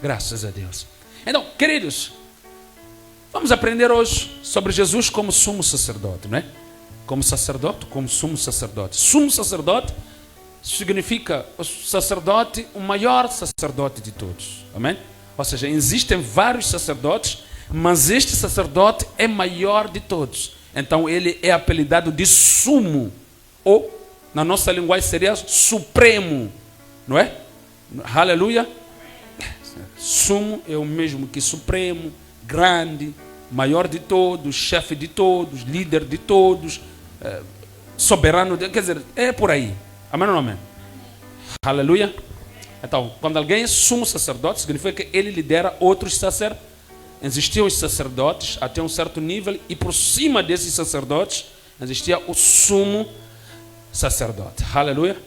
Graças a Deus. Então, queridos, vamos aprender hoje sobre Jesus como sumo sacerdote, não é? Como sacerdote, como sumo sacerdote. Sumo sacerdote significa o sacerdote, o maior sacerdote de todos. Amém? Ou seja, existem vários sacerdotes, mas este sacerdote é maior de todos. Então ele é apelidado de sumo, ou na nossa linguagem seria supremo, não é? Aleluia. Sumo é o mesmo que supremo, grande, maior de todos, chefe de todos, líder de todos, soberano, quer dizer, é por aí. Amém ou não amém? Aleluia. Então, quando alguém é sumo sacerdote, significa que ele lidera outros sacerdotes. Existiam os sacerdotes até um certo nível, e por cima desses sacerdotes existia o sumo sacerdote. Aleluia.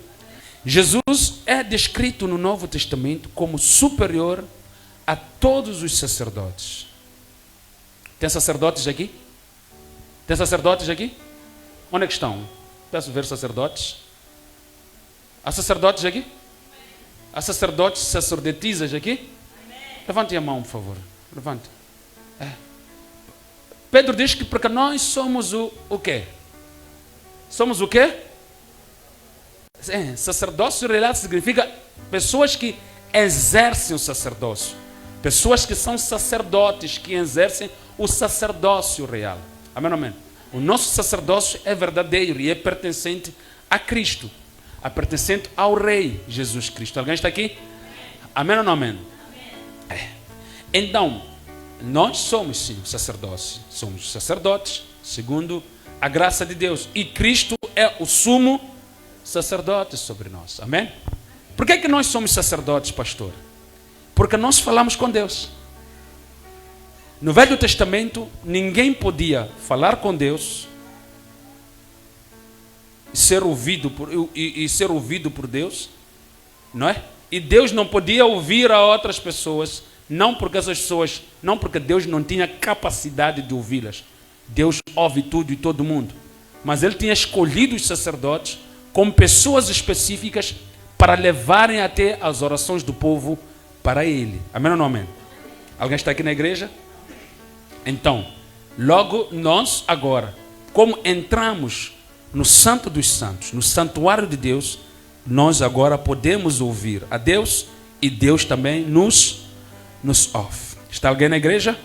Jesus é descrito no Novo Testamento como superior a todos os sacerdotes. Tem sacerdotes aqui? Tem sacerdotes aqui? Onde é que estão? Peço ver sacerdotes. Há sacerdotes aqui? Há sacerdotes, sacerdotisas aqui? Levante a mão, por favor. Levante. Pedro diz que porque nós somos o quê? Somos o quê? Sacerdócio real significa pessoas que exercem o sacerdócio. Pessoas que são sacerdotes, que exercem o sacerdócio real. Amém, amém? O nosso sacerdócio é verdadeiro e é pertencente a Cristo. É pertencente ao Rei Jesus Cristo. Alguém está aqui? Amém ou não amém? Então, nós somos sim sacerdócio. Somos sacerdotes segundo a graça de Deus. E Cristo é o sumo sacerdote sobre nós. Amém? Por que é que nós somos sacerdotes, pastor? Porque nós falamos com Deus. No Velho Testamento, ninguém podia falar com Deus e ser ouvido por Deus, não é? E Deus não podia ouvir a outras pessoas, não porque Deus não tinha capacidade de ouvi-las. Deus ouve tudo e todo mundo. Mas Ele tinha escolhido os sacerdotes como pessoas específicas para levarem até as orações do povo para Ele. Amém ou não amém? Alguém está aqui na igreja? Então, logo nós agora, como entramos no Santo dos Santos, no santuário de Deus, nós agora podemos ouvir a Deus e Deus também nos ouve. Está alguém na igreja?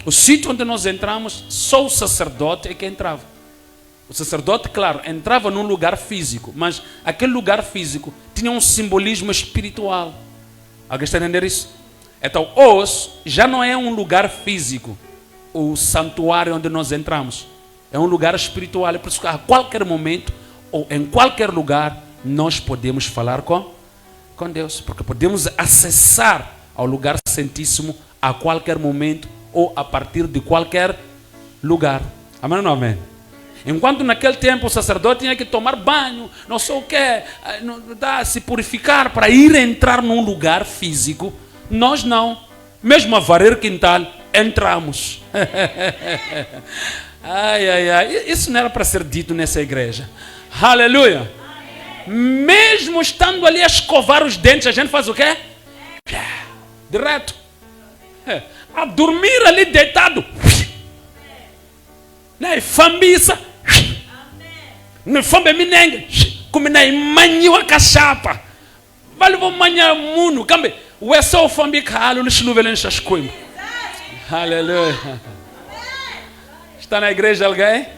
O sítio onde nós entramos, só o sacerdote é que entrava. O sacerdote, claro, entrava num lugar físico, mas aquele lugar físico tinha um simbolismo espiritual. Alguém está entendendo isso? Então, hoje já não é um lugar físico o santuário onde nós entramos. É um lugar espiritual. É por isso que a qualquer momento ou em qualquer lugar nós podemos falar com Deus. Porque podemos acessar ao lugar santíssimo a qualquer momento ou a partir de qualquer lugar. Amém ou não amém? Enquanto naquele tempo o sacerdote tinha que tomar banho, não sei o que, se purificar para ir entrar num lugar físico, nós não. Mesmo a varrer quintal, entramos. Isso não era para ser dito nessa igreja. Aleluia. Mesmo estando ali a escovar os dentes, a gente faz o quê? Direto. A dormir ali deitado. Fambiça. Não fambe minengue. Como nem manhou a cachapa. Vale vou manhar mundo. Cambe. O é só o fambi calo no chuveiro enche coisas. Aleluia. Está na igreja alguém?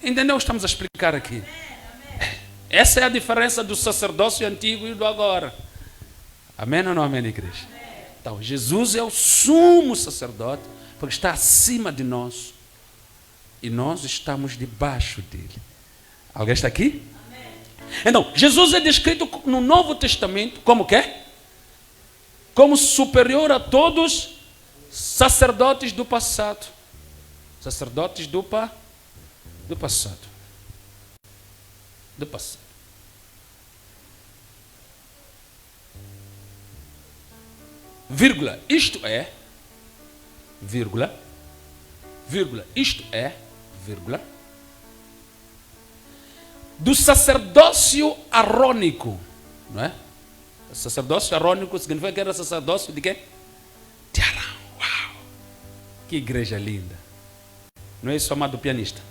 Entendeu? Estamos a explicar aqui. Essa é a diferença do sacerdócio antigo e do agora. Amém ou não amém, igreja? Então, Jesus é o sumo sacerdote, porque está acima de nós. E nós estamos debaixo dele. Alguém está aqui? Amém. Então, Jesus é descrito no Novo Testamento como quê? Como superior a todos sacerdotes do passado. Sacerdotes do passado. Do passado. Vírgula, isto é, vírgula, isto é, vírgula, do sacerdócio arônico, não é? Sacerdócio arônico significa que era sacerdócio de quê? De Arão. Uau! Que igreja linda. Não é isso, amado pianista?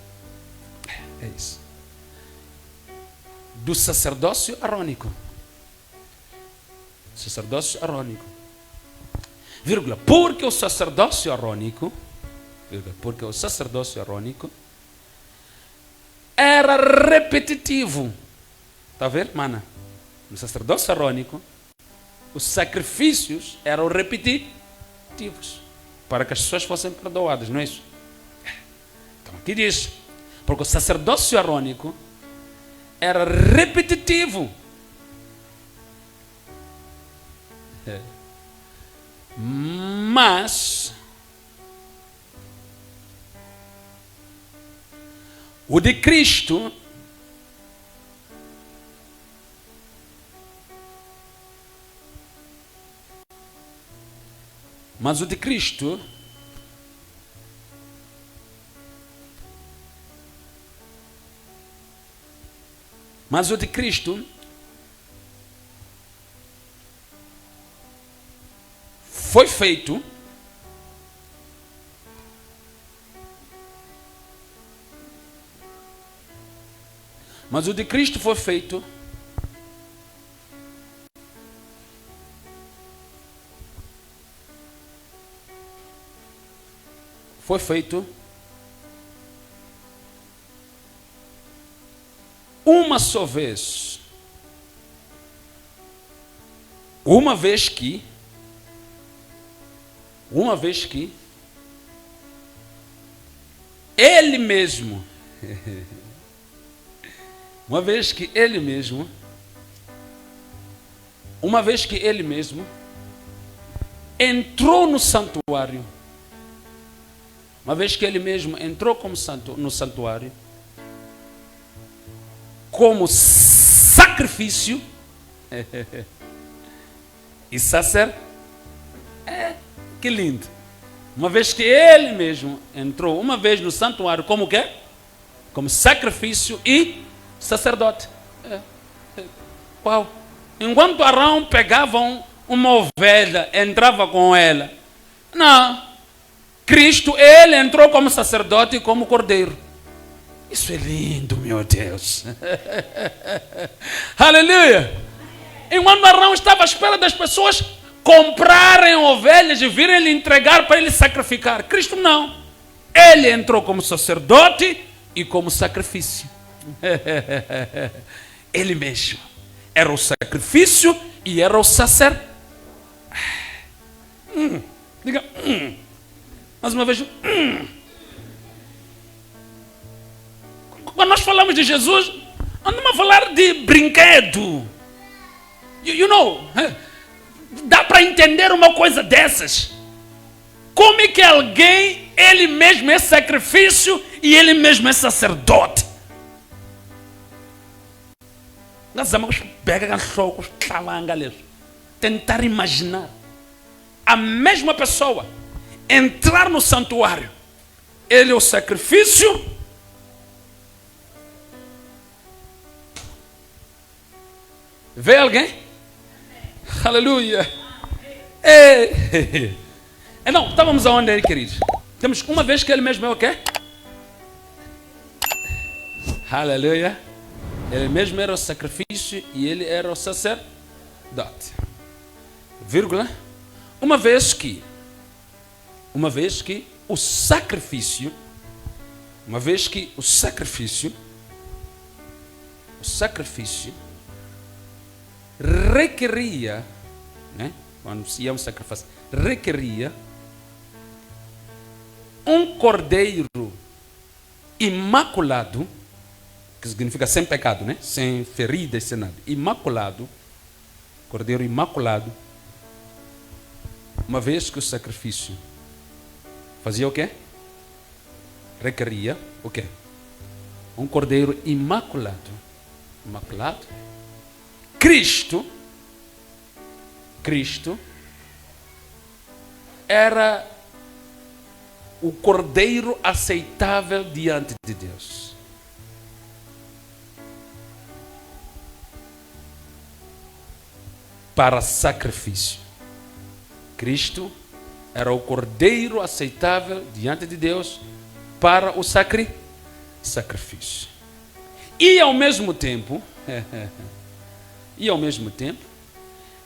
É isso. Do sacerdócio arônico. Sacerdócio arônico. Vírgula. Porque o sacerdócio arônico, vírgula, porque o sacerdócio arônico era repetitivo. Está a ver, mana? No sacerdócio arônico, os sacrifícios eram repetitivos para que as pessoas fossem perdoadas, não é isso? Então aqui diz, porque o sacerdócio arônico era repetitivo. Mas o de Cristo foi feito uma só vez. Uma vez que Ele mesmo, uma vez que Ele mesmo entrou no santuário, uma vez que Ele mesmo entrou no santuário, como sacrifício e sacerdote. Que lindo. Uma vez que Ele mesmo entrou uma vez no santuário, como quê? Como sacrifício e sacerdote. Uau. Enquanto Arão pegava uma ovelha, entrava com ela. Não. Cristo, Ele entrou como sacerdote e como cordeiro. Isso é lindo, meu Deus. Aleluia. Enquanto Arão estava à espera das pessoas comprarem ovelhas e virem lhe entregar para ele sacrificar, Cristo não. Ele entrou como sacerdote e como sacrifício. Ele mesmo era o sacrifício e era o sacerdote. Diga, mais uma vez. Quando nós falamos de Jesus, andamos a falar de brinquedo. You know, dá para entender uma coisa dessas? Como é que alguém, ele mesmo é sacrifício e ele mesmo é sacerdote? Nós vamos pegar os tentar imaginar a mesma pessoa entrar no santuário. Ele é o sacrifício. Vê alguém? Aleluia. Não, estávamos aonde aí, queridos? Temos uma vez que ele mesmo é o quê? Aleluia. Ele mesmo era o sacrifício e ele era o sacerdote. Vírgula. Uma vez que o sacrifício requeria, né? Quando se ia um sacrifício, requeria um cordeiro imaculado, que significa sem pecado, né? Sem feridas, sem nada. Imaculado, cordeiro imaculado. Uma vez que o sacrifício fazia o quê? Requeria o quê? Um cordeiro imaculado. Imaculado. Cristo era o cordeiro aceitável diante de Deus. para sacrifício. Cristo era o cordeiro aceitável diante de Deus para o sacrifício. E ao mesmo tempo,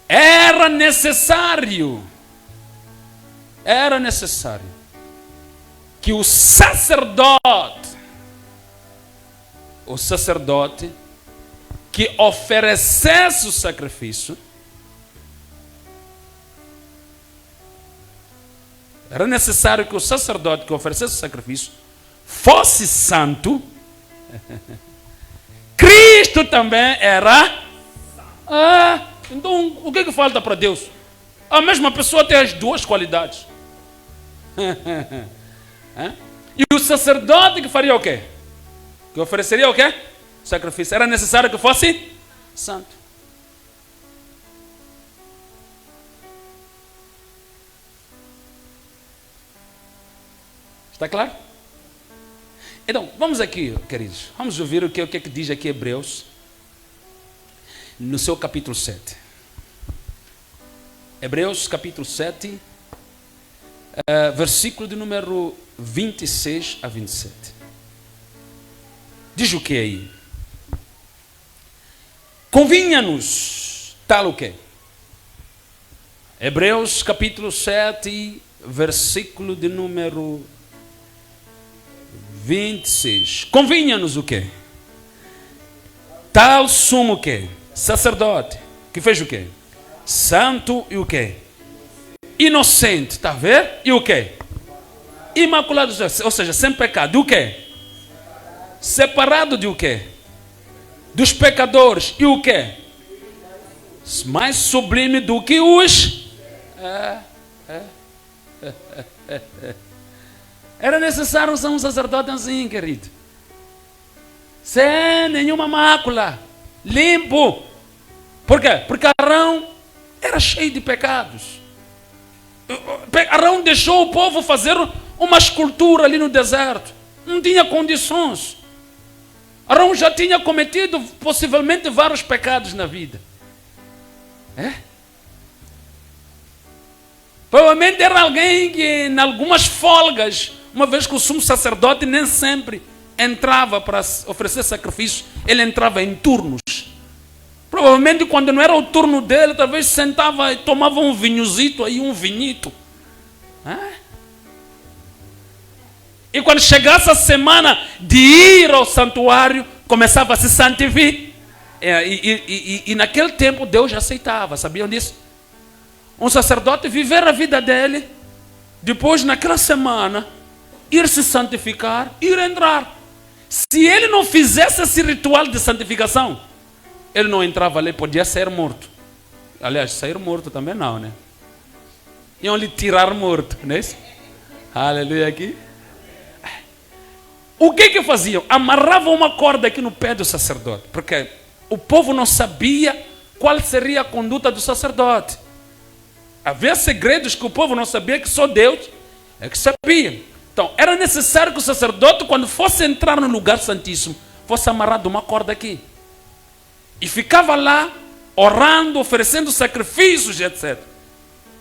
era necessário que o sacerdote que oferecesse o sacrifício, era necessário que o sacerdote que oferecesse o sacrifício fosse santo. Cristo também era. Então, o que falta para Deus? A mesma pessoa tem as duas qualidades. E o sacerdote que faria o quê? Que ofereceria o quê? Sacrifício. Era necessário que fosse santo. Está claro? Então, vamos aqui, queridos. Vamos ouvir o que diz aqui Hebreus, no seu capítulo 7. Hebreus, capítulo 7, versículo de número 26 a 27. Diz o que aí? Convinha-nos tal o quê? Hebreus, capítulo 7, versículo de número 26. Convinha-nos o quê? Tal sumo o quê? Sacerdote. Que fez o quê? Santo e o quê? Inocente. Está a ver? E o quê? Imaculado. Ou seja, sem pecado. E o quê? Separado de o quê? Dos pecadores. E o quê? Mais sublime do que os... Era necessário ser um sacerdote assim, querido. Sem nenhuma mácula. Limpo. Por quê? Porque Arão era cheio de pecados. Arão deixou o povo fazer uma escultura ali no deserto. Não tinha condições. Arão já tinha cometido possivelmente vários pecados na vida. Provavelmente era alguém que em algumas folgas, uma vez que o sumo sacerdote nem sempre entrava para oferecer sacrifício, ele entrava em turnos. Provavelmente quando não era o turno dele, talvez sentava e tomava um vinhozito aí, um vinhito. E quando chegasse a semana de ir ao santuário, começava a se santificar. E naquele tempo Deus já aceitava, sabiam disso? Um sacerdote viver a vida dele, depois naquela semana, ir se santificar, ir entrar. Se ele não fizesse esse ritual de santificação, ele não entrava ali, podia ser morto. Aliás, sair morto também não, né? Iam lhe tirar morto, não é isso? Aleluia aqui. O que faziam? Amarravam uma corda aqui no pé do sacerdote, porque o povo não sabia qual seria a conduta do sacerdote. Havia segredos que o povo não sabia, que só Deus é que sabia. Então, era necessário que o sacerdote, quando fosse entrar no lugar santíssimo, fosse amarrado uma corda aqui. E ficava lá, orando, oferecendo sacrifícios, etc.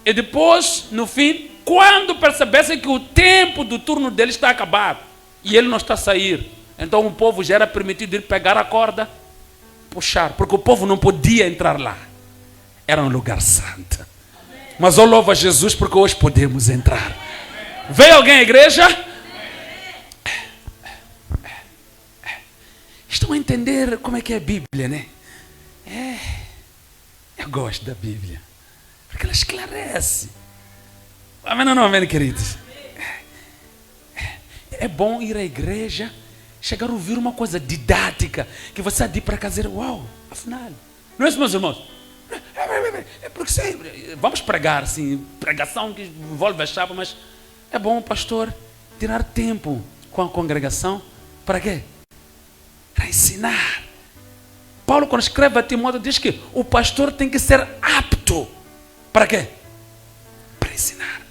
E depois, no fim, quando percebessem que o tempo do turno dele está acabado, e ele não está a sair, então o povo já era permitido ir pegar a corda, puxar, porque o povo não podia entrar lá. Era um lugar santo. Mas eu louvo a Jesus porque hoje podemos entrar. Veio alguém à igreja? Estão a entender como é que é a Bíblia, né? Eu gosto da Bíblia, porque ela esclarece. Amém ou não, amém, queridos? É bom ir à igreja, chegar a ouvir uma coisa didática, que você há de ir para casa e dizer, uau, afinal. Não é isso, meus irmãos? Porque sempre vamos pregar, assim, pregação que envolve a chapa, mas é bom, pastor, tirar tempo com a congregação. Para quê? Para ensinar. Paulo, quando escreve a Timóteo, diz que o pastor tem que ser apto. Para quê? Para ensinar.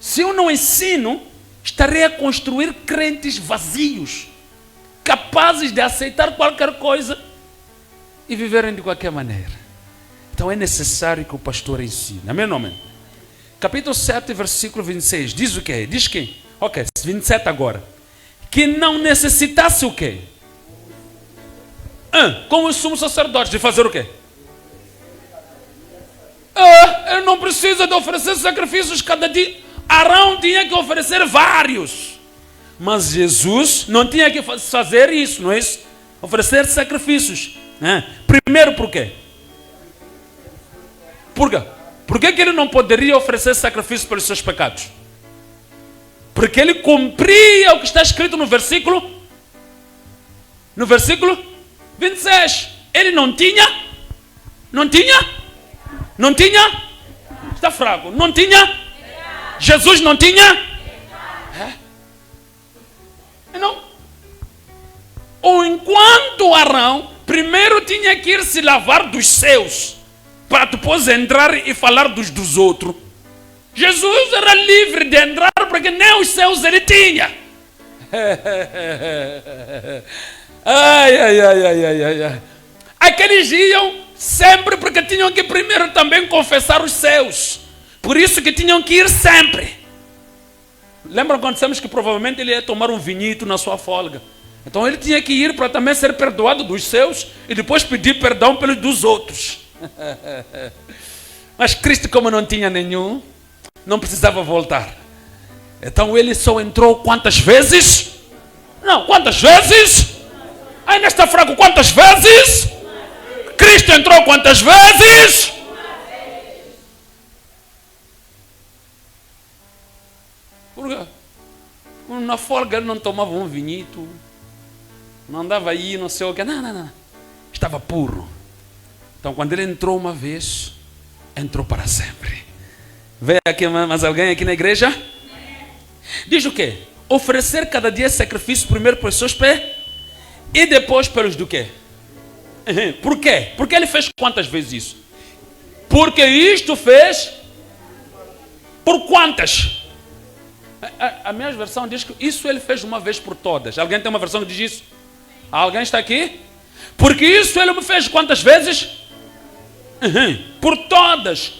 Se eu não ensino, estarei a construir crentes vazios, capazes de aceitar qualquer coisa e viverem de qualquer maneira. Então é necessário que o pastor ensine. Amém ou não, amém? Capítulo 7, versículo 26. Diz o quê? Diz que, ok, 27 agora. Que não necessitasse o quê? Como os sumos sacerdotes, de fazer o quê? Ele não precisa de oferecer sacrifícios cada dia. Arão tinha que oferecer vários. Mas Jesus não tinha que fazer isso, não é isso? Oferecer sacrifícios. Primeiro por quê? Por quê? Por que ele não poderia oferecer sacrifício pelos seus pecados? Porque ele cumpria o que está escrito no versículo 26. Ele não tinha? Está fraco. Não tinha? Jesus não tinha? Não. Ou enquanto Arão primeiro tinha que ir se lavar dos seus, para depois entrar e falar dos outros. Jesus era livre de entrar porque nem os seus ele tinha. Ai. Aqueles iam sempre porque tinham que primeiro também confessar os seus. Por isso que tinham que ir sempre. Lembram quando dissemos que provavelmente ele ia tomar um vinhito na sua folga? Então ele tinha que ir para também ser perdoado dos seus e depois pedir perdão pelos dos outros. Mas Cristo, como não tinha nenhum, não precisava voltar. Então ele só entrou quantas vezes? Não, quantas vezes? Ainda está fraco, quantas vezes? Cristo entrou quantas vezes? Por quê? Na folga ele não tomava um vinhito, não andava aí, não sei o que, não. Estava puro. Então quando ele entrou uma vez, entrou para sempre. Vê aqui mais alguém aqui na igreja? Diz o quê? Oferecer cada dia sacrifício primeiro pelos seus pés e depois pelos do quê? Por quê? Porque ele fez quantas vezes isso? Porque isto fez por quantas? A minha versão diz que isso ele fez uma vez por todas. Alguém tem uma versão que diz isso? Alguém está aqui? Porque isso ele me fez quantas vezes? Por todas.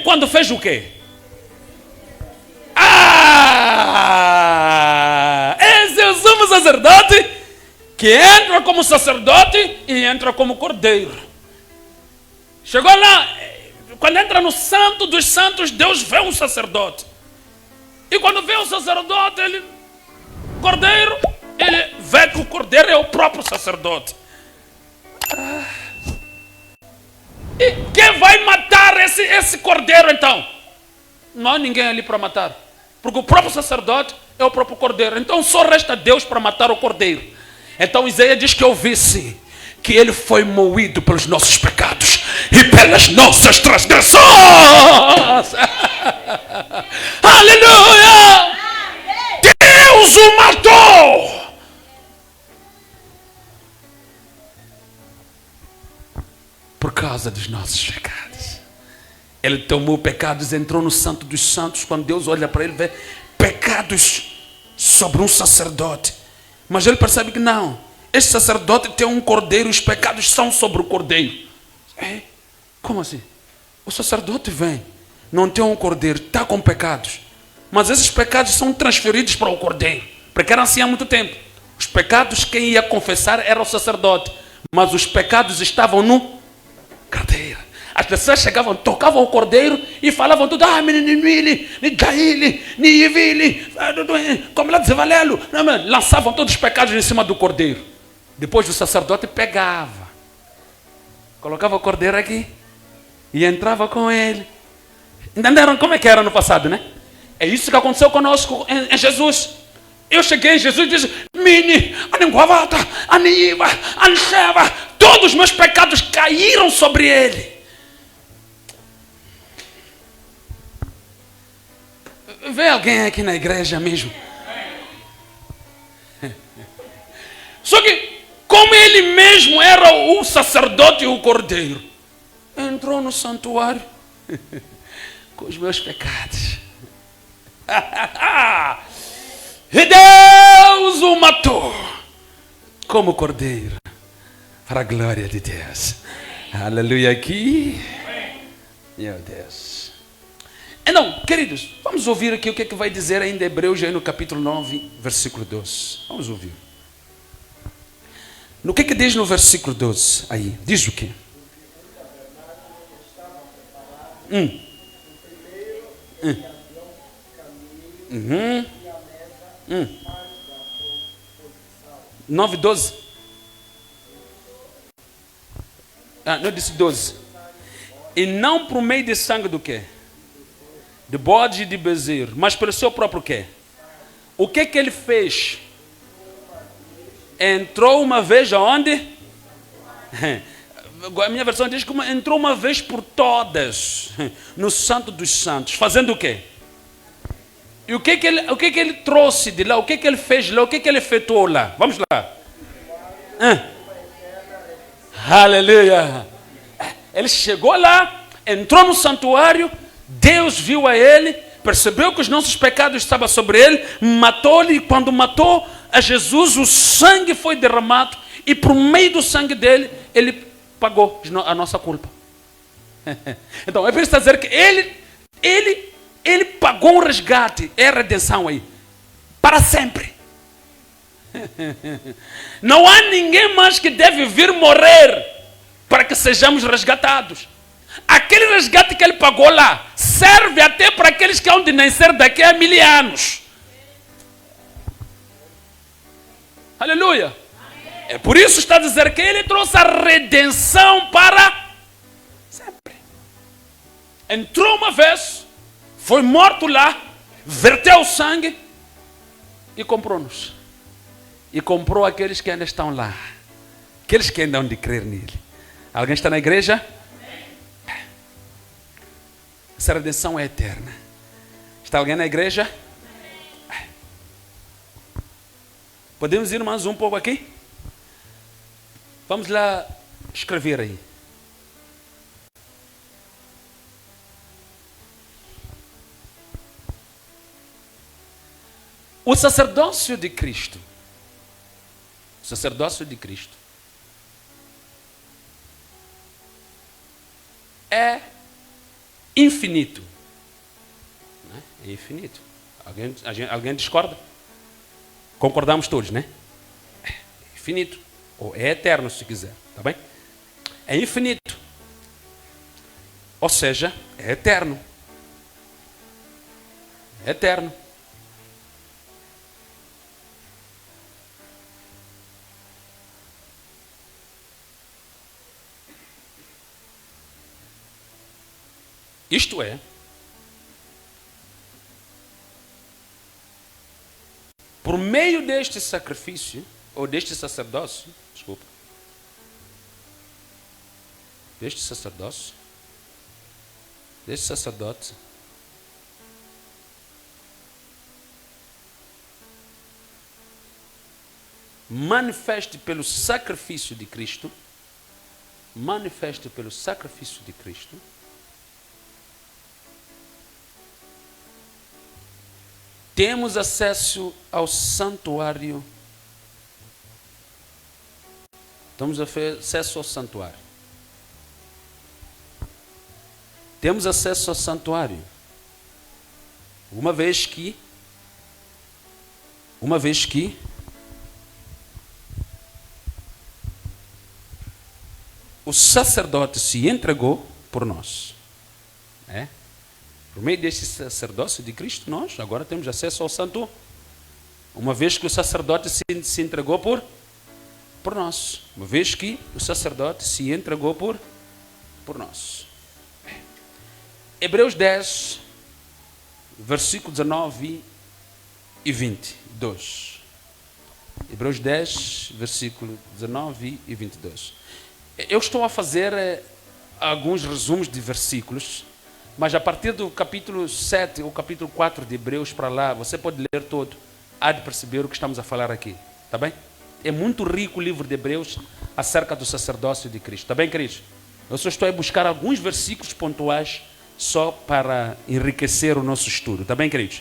Quando fez o quê? Esse é o sumo sacerdote que entra como sacerdote e entra como cordeiro. Chegou lá, quando entra no santo dos santos, Deus vê um sacerdote. E quando vê o sacerdote, cordeiro, ele vê que o cordeiro é o próprio sacerdote. E quem vai matar esse cordeiro então? Não há ninguém ali para matar. Porque o próprio sacerdote é o próprio cordeiro. Então só resta Deus para matar o cordeiro. Então Isaías diz que eu visse que ele foi moído pelos nossos pecados e pelas nossas transgressões. Aleluia! Deus o matou. Por causa dos nossos pecados. Ele tomou pecados, entrou no santo dos santos. Quando Deus olha para ele, vê pecados sobre um sacerdote. Mas ele percebe que não. Este sacerdote tem um cordeiro, os pecados são sobre o cordeiro. Como assim? O sacerdote vem, não tem um cordeiro, está com pecados. Mas esses pecados são transferidos para o cordeiro. Porque era assim há muito tempo. Os pecados, quem ia confessar era o sacerdote. Mas os pecados estavam no cordeiro. As pessoas chegavam, tocavam o cordeiro e falavam tudo, como lá dizer, valelo. Lançavam todos os pecados em cima do cordeiro. Depois o sacerdote pegava, colocava o cordeiro aqui e entrava com ele. Entenderam como é que era no passado, né? É isso que aconteceu conosco em Jesus. Eu cheguei em Jesus e disse, todos os meus pecados caíram sobre ele. Vê alguém aqui na igreja mesmo? Só que, como ele mesmo era o sacerdote e o cordeiro, entrou no santuário com os meus pecados. E Deus o matou como cordeiro, para a glória de Deus. Aleluia aqui. Meu Deus. Então, queridos, vamos ouvir aqui o que é que vai dizer ainda Hebreus, aí no capítulo 9, versículo 12. Vamos ouvir. No que diz no versículo 12? Aí, diz o quê? Uhum. 9, 12. Ah, não, disse 12. E não por meio de sangue do quê? De bode e de bezerro, mas pelo seu próprio quê? O que ele fez? Entrou uma vez aonde? A minha versão diz que entrou uma vez por todas no Santo dos Santos, fazendo o quê? E o que ele trouxe de lá? O que ele fez lá? O que ele efetuou lá? Vamos lá. Aleluia. Ele chegou lá, entrou no santuário, Deus viu a ele, percebeu que os nossos pecados estavam sobre ele, matou-lhe, e quando matou a Jesus, o sangue foi derramado, e por meio do sangue dele, ele pagou a nossa culpa. Então, é por isso dizer que ele pagou um resgate, é a redenção aí, para sempre. Não há ninguém mais que deve vir morrer para que sejamos resgatados. Aquele resgate que ele pagou lá serve até para aqueles que hão de nascer daqui a 1000 anos. Aleluia. É por isso que está a dizer que ele trouxe a redenção para sempre. Entrou uma vez, foi morto lá, verteu o sangue e comprou-nos. E comprou aqueles que ainda estão lá, aqueles que ainda hão de crer nele. Alguém está na igreja? Essa redenção é eterna. Está alguém na igreja? Podemos ir mais um pouco aqui? Vamos lá escrever aí. O sacerdócio de Cristo. O sacerdócio de Cristo é infinito. É infinito. Alguém discorda? Concordamos todos, né? É infinito. Ou é eterno, se quiser. Tá bem? É infinito. Ou seja, é eterno. É eterno. Isto é, por meio deste sacrifício, ou deste sacerdócio, desculpa, deste sacerdote, manifeste pelo sacrifício de Cristo, temos acesso ao santuário. Temos acesso ao santuário. Temos acesso ao santuário. Uma vez que o sacerdote se entregou por nós. Por meio deste sacerdócio de Cristo, nós agora temos acesso ao santo. Uma vez que o sacerdote se entregou por nós. Uma vez que o sacerdote se entregou por nós. Hebreus 10, versículo 19 e 22. Hebreus 10, versículo 19 e 22. Eu estou a fazer alguns resumos de versículos, mas a partir do capítulo 7 ou capítulo 4 de Hebreus para lá, você pode ler todo, há de perceber o que estamos a falar aqui. Está bem? É muito rico o livro de Hebreus acerca do sacerdócio de Cristo. Está bem, queridos? Eu só estou a buscar alguns versículos pontuais só para enriquecer o nosso estudo. Está bem, queridos?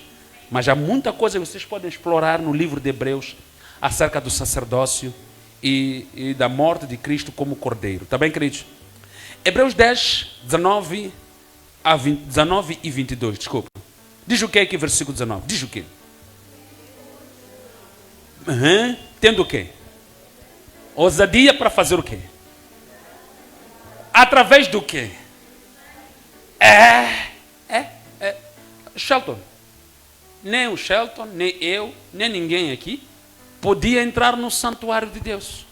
Mas há muita coisa que vocês podem explorar no livro de Hebreus acerca do sacerdócio e da morte de Cristo como cordeiro. Está bem, queridos? Hebreus 10, 19 19 e 22, desculpa. Diz o que aqui, versículo 19? Diz o quê? Tendo o quê? Ousadia para fazer o quê? Através do quê? Shelton. Nem o Shelton, nem eu, nem ninguém aqui podia entrar no santuário de Deus.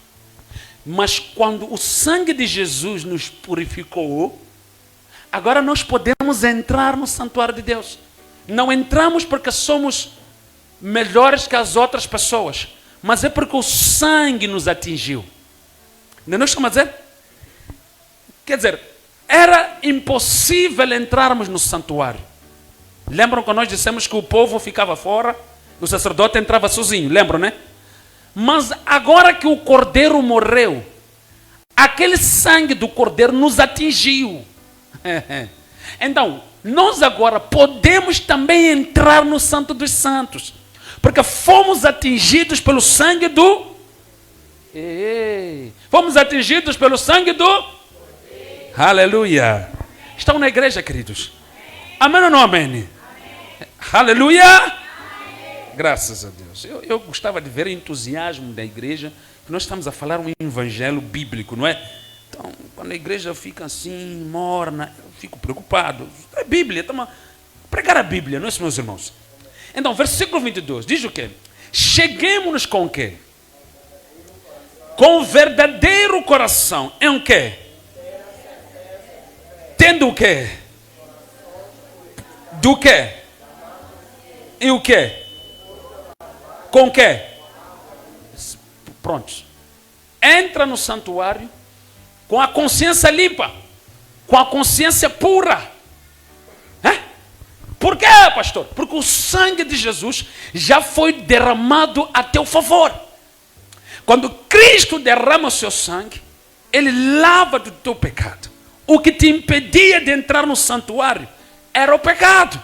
Mas quando o sangue de Jesus nos purificou, agora nós podemos entrar no santuário de Deus. Não entramos porque somos melhores que as outras pessoas, mas é porque o sangue nos atingiu. Não estamos a dizer? Quer dizer, era impossível entrarmos no santuário. Lembram quando nós dissemos que o povo ficava fora, o sacerdote entrava sozinho, lembram, né? Mas agora que o cordeiro morreu, aquele sangue do cordeiro nos atingiu. Então, nós agora podemos também entrar no Santo dos Santos, porque fomos atingidos pelo sangue do... Fomos atingidos pelo sangue do... Aleluia. Estão na igreja, queridos? Amém ou não amém? Amém. Aleluia. Amém. Graças a Deus. Eu gostava de ver o entusiasmo da igreja, que nós estamos a falar um evangelho bíblico, não é? Então, quando a igreja fica assim, morna, eu fico preocupado. É Bíblia, estamos a pregar a Bíblia, não é, meus irmãos? Então, versículo 22, diz o quê? Cheguemos-nos com o quê? Com o verdadeiro coração. Em o quê? Tendo o quê? Do quê? E o quê? Com o quê? Prontos. Entra no santuário com a consciência limpa, com a consciência pura. Por quê, pastor? Porque o sangue de Jesus já foi derramado a teu favor. Quando Cristo derrama o seu sangue, Ele lava do teu pecado. O que te impedia de entrar no santuário era o pecado.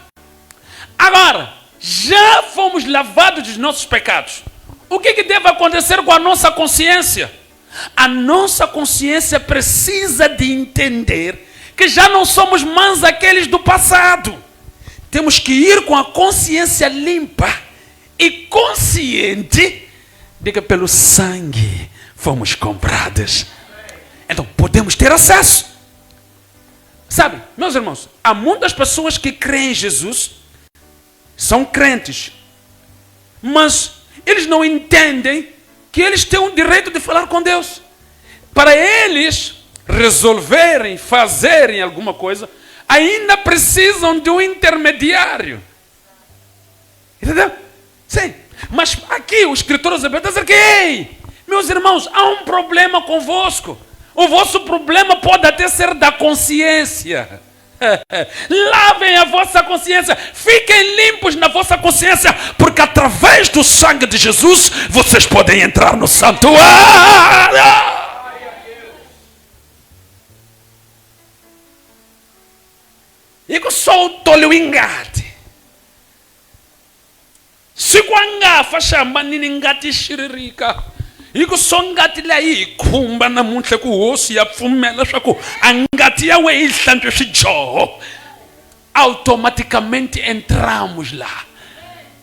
Agora, já fomos lavados dos nossos pecados. O que deve acontecer com a nossa consciência? A nossa consciência precisa de entender que já não somos mais aqueles do passado. Temos que ir com a consciência limpa e consciente de que pelo sangue fomos comprados. Então podemos ter acesso. Sabe, meus irmãos, há muitas pessoas que creem em Jesus, são crentes, mas eles não entendem que eles têm o direito de falar com Deus. Para eles resolverem, fazerem alguma coisa, ainda precisam de um intermediário. Entendeu? Sim. Mas aqui o escritor está dizendo que, ei, meus irmãos, há um problema convosco. O vosso problema pode até ser da consciência. Lavem a vossa consciência. Fiquem limpos na vossa consciência. Porque através do sangue de Jesus, vocês podem entrar no santuário. Iko soltole ingati. Sikwanga fashamba nini ngati shiririka. Iko songati la ikhumba namuntle ku hosi ya pfumela swaku angati yawe ihlantswe swijoho. Automaticamente entramos lá.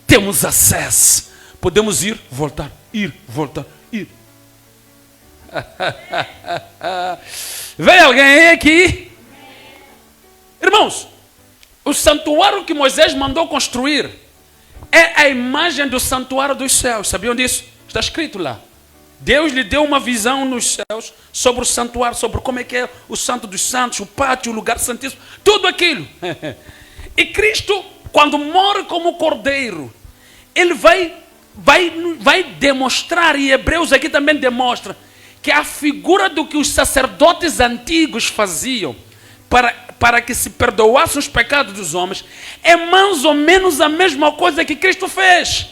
Temos acesso. Podemos ir, voltar, ir, voltar, ir. Vem alguém aqui? Irmãos, o santuário que Moisés mandou construir é a imagem do santuário dos céus. Sabiam disso? Está escrito lá. Deus lhe deu uma visão nos céus sobre o santuário, sobre como é que é o santo dos santos, o pátio, o lugar santíssimo, tudo aquilo. E Cristo, quando morre como cordeiro, Ele vai demonstrar, e Hebreus aqui também demonstra, que a figura do que os sacerdotes antigos faziam para que se perdoassem os pecados dos homens, é mais ou menos a mesma coisa que Cristo fez.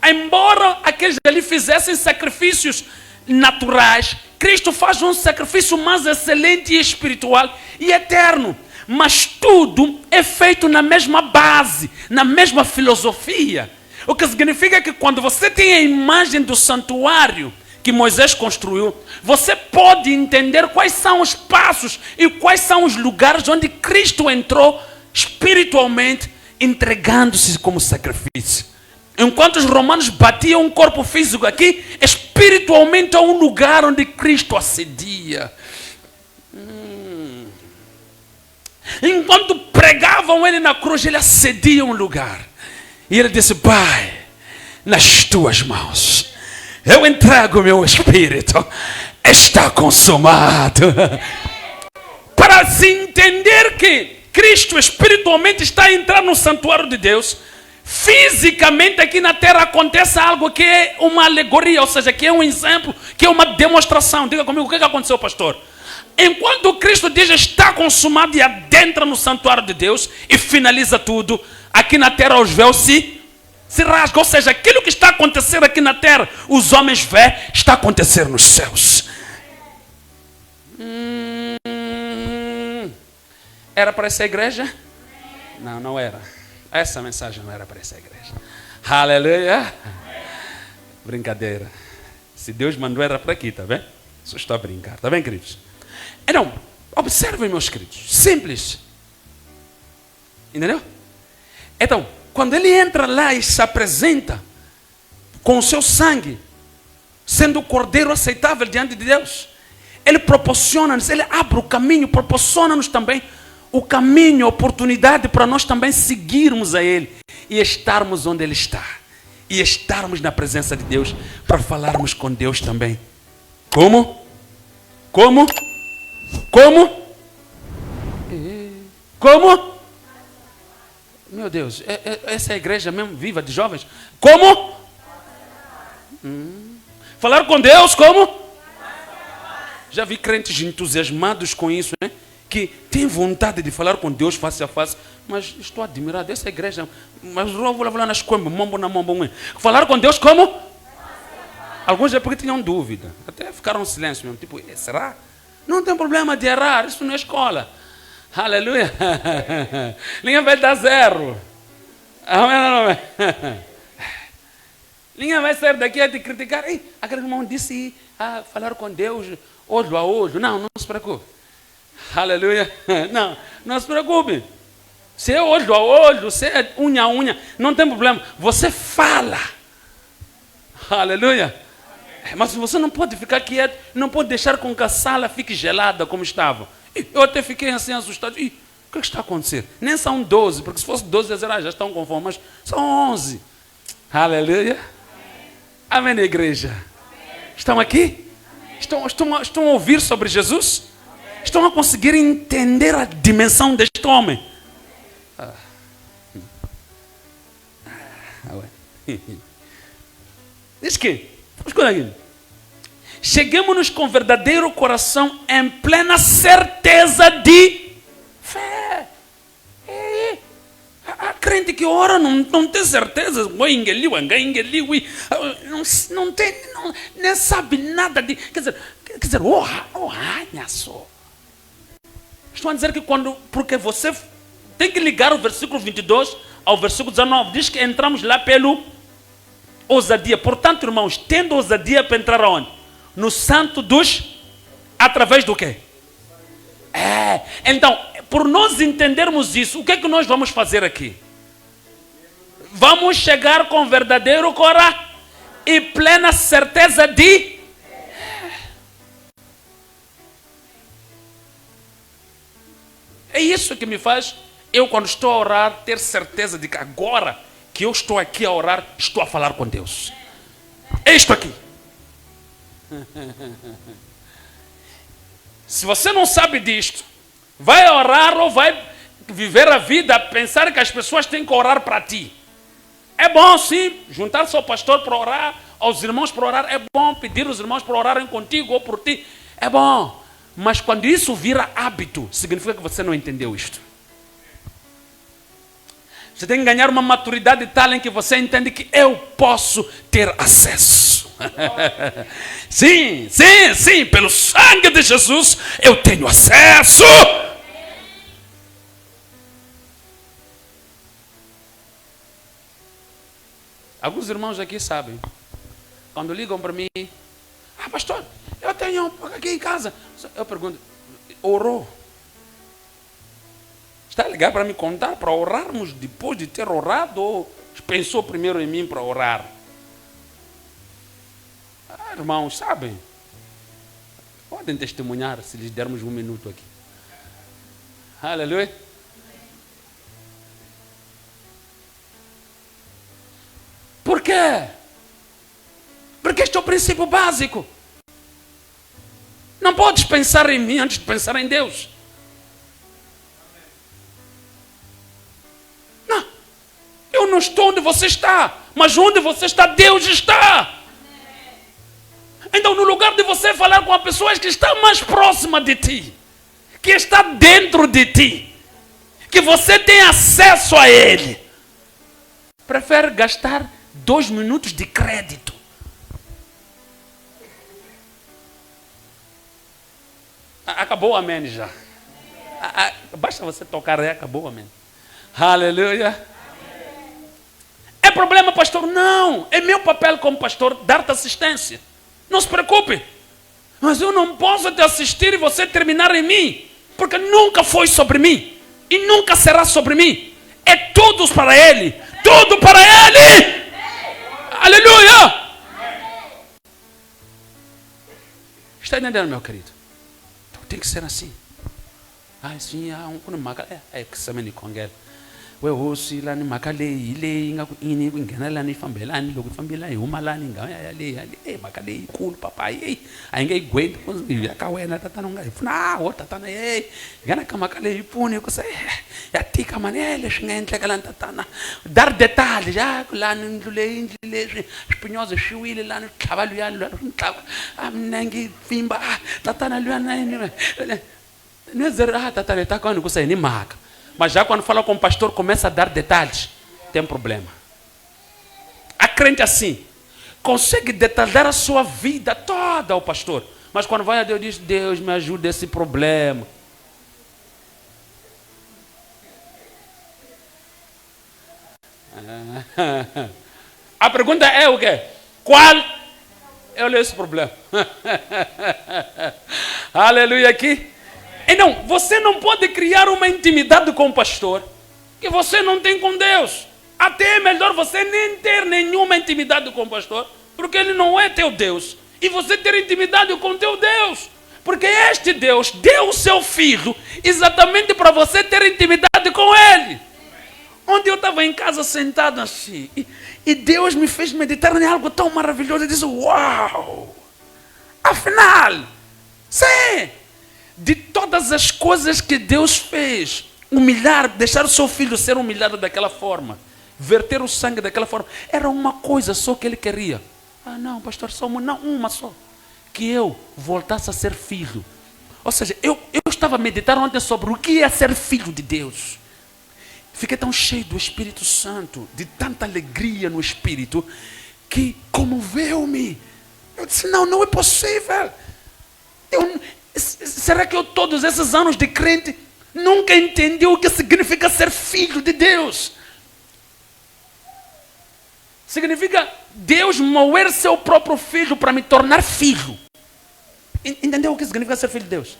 Embora aqueles ali fizessem sacrifícios naturais, Cristo faz um sacrifício mais excelente e espiritual e eterno. Mas tudo é feito na mesma base, na mesma filosofia. O que significa que quando você tem a imagem do santuário que Moisés construiu, você pode entender quais são os passos e quais são os lugares onde Cristo entrou espiritualmente, entregando-se como sacrifício. Enquanto os romanos batiam um corpo físico aqui, espiritualmente é um lugar onde Cristo ascedia. Enquanto pregavam ele na cruz, ele ascedia um lugar. E ele disse: Pai, nas tuas mãos eu entrego o meu espírito, está consumado. Para se entender que Cristo espiritualmente está a entrar no santuário de Deus, fisicamente aqui na terra acontece algo que é uma alegoria, ou seja, que é um exemplo, que é uma demonstração. Diga comigo, o que aconteceu, pastor? Enquanto Cristo diz está consumado e adentra no santuário de Deus e finaliza tudo, aqui na terra os véus se rasgam. Ou seja, aquilo que está acontecendo aqui na terra, os homens veem, está acontecendo nos céus. Era para essa igreja? Não, não era. Essa mensagem não era para essa igreja. Aleluia. Brincadeira. Se Deus mandou, era para aqui, tá vendo? Só estou a brincar, tá bem, queridos? Então, observem, meus queridos. Simples. Entendeu? Então, quando ele entra lá e se apresenta com o seu sangue, sendo o cordeiro aceitável diante de Deus, ele proporciona-nos, ele abre o caminho, proporciona-nos também o caminho, a oportunidade para nós também seguirmos a ele e estarmos onde ele está. E estarmos na presença de Deus para falarmos com Deus também. Como? Como? Como? Como? Meu Deus, essa é a igreja mesmo viva de jovens. Como? Falar com Deus como? Já vi crentes entusiasmados com isso, né? Que tem vontade de falar com Deus face a face, mas estou admirado dessa igreja. Mas eu vou lá nas coisas, mombo na mombo. Falar com Deus como? Alguns é porque tinham dúvida, até ficaram em silêncio mesmo, tipo, será? Não tem problema de errar, isso não é escola. Aleluia. Ninguém vai dar zero. Amém. Ninguém vai sair daqui a te criticar. Ei, aquele irmão disse falar com Deus olho a olho. Não se preocupe. Aleluia. Não se preocupe. Se é olho a olho, se é unha a unha, não tem problema. Você fala. Aleluia. Mas você não pode ficar quieto, não pode deixar com que a sala fique gelada como estava. Eu até fiquei assim assustado. O que está acontecendo? Nem são 12, porque se fosse 12, já estão conformes, mas são 11. Aleluia. Amém, igreja. Estão aqui? Estão a ouvir sobre Jesus? Estão a conseguir entender a dimensão deste homem? Diz que, escuta aqui. Cheguemos com verdadeiro coração em plena certeza de fé. A crente que ora não tem certeza, não tem, nem sabe nada de. Quer dizer, só. Estou a dizer que porque você tem que ligar o versículo 22 ao versículo 19, diz que entramos lá pelo ousadia. Portanto, irmãos, tendo ousadia para entrar aonde? No santo através do quê? Então, por nós entendermos isso, o que é que nós vamos fazer aqui? Vamos chegar com verdadeiro coração e plena certeza de... É isso que me faz, eu quando estou a orar, ter certeza de que agora que eu estou aqui a orar, estou a falar com Deus. É isto aqui. Se você não sabe disto, vai orar ou vai viver a vida a pensar que as pessoas têm que orar para ti. É bom sim, juntar-se ao pastor para orar, aos irmãos para orar, é bom pedir aos irmãos para orarem contigo ou por ti, é bom. Mas quando isso vira hábito, significa que você não entendeu isto. Você tem que ganhar uma maturidade tal em que você entende que eu posso ter acesso. Sim, pelo sangue de Jesus eu tenho acesso. Alguns irmãos aqui sabem, quando ligam para mim, Ah, pastor, eu tenho aqui em casa. Eu pergunto, orou? Está a ligar para me contar, para orarmos depois de ter orado, ou pensou primeiro em mim para orar? Ah, irmãos, sabem? Podem testemunhar se lhes dermos um minuto aqui. Aleluia. Por quê? Porque este é o princípio básico. Não podes pensar em mim antes de pensar em Deus. Não. Eu não estou onde você está, mas onde você está, Deus está. Então, no lugar de você falar com a pessoa que está mais próxima de ti, que está dentro de ti, que você tem acesso a ele, prefere gastar 2 minutos de crédito. Acabou, amém já. Basta você tocar, acabou, amém. Aleluia. É problema, pastor? Não. É meu papel como pastor dar-te assistência. Não se preocupe. Mas eu não posso te assistir e você terminar em mim. Porque nunca foi sobre mim. E nunca será sobre mim. É tudo para Ele. Tudo para Ele. Aleluia. Está entendendo, meu querido? Então tem que ser assim. Ah, sim, é que se me congela. We hosi lani makale ile ingakini kwingena lani ifambelani lokhu ifambela ihumalani ngaya le makale ikulu papa ayingeyigwendi yakawena tatana ungayifuna tatana ngana kamakale ipune ku se yatika manele shingenhle kalani tatana dar detalhe ja lani indlu leswi swipinyozo swiwile lani tlhava luyani lwani tlhava amnengi fimba tatana luyani nezera tatana takani ku se ni maka. Mas já quando fala com o pastor, começa a dar detalhes, tem problema. A crente assim, consegue detalhar a sua vida toda ao pastor. Mas quando vai a Deus, diz, Deus me ajuda nesse problema. A pergunta é o quê? Qual é esse problema? Aleluia aqui. Então, você não pode criar uma intimidade com o pastor que você não tem com Deus. Até é melhor você nem ter nenhuma intimidade com o pastor, porque ele não é teu Deus. E você ter intimidade com teu Deus, porque este Deus deu o seu filho exatamente para você ter intimidade com ele. Ontem eu estava em casa sentado assim, e Deus me fez meditar em algo tão maravilhoso. Eu disse, uau! Afinal, sim! De todas as coisas que Deus fez, humilhar, deixar o seu filho ser humilhado daquela forma, verter o sangue daquela forma, era uma coisa só que ele queria. Ah não, pastor, só uma só. Que eu voltasse a ser filho. Ou seja, eu estava a meditar ontem sobre o que é ser filho de Deus. Fiquei tão cheio do Espírito Santo, de tanta alegria no Espírito, que comoveu-me. Eu disse, não é possível. Será que eu todos esses anos de crente nunca entendi o que significa ser filho de Deus? Significa Deus moer seu próprio filho para me tornar filho. Entendeu o que significa ser filho de Deus?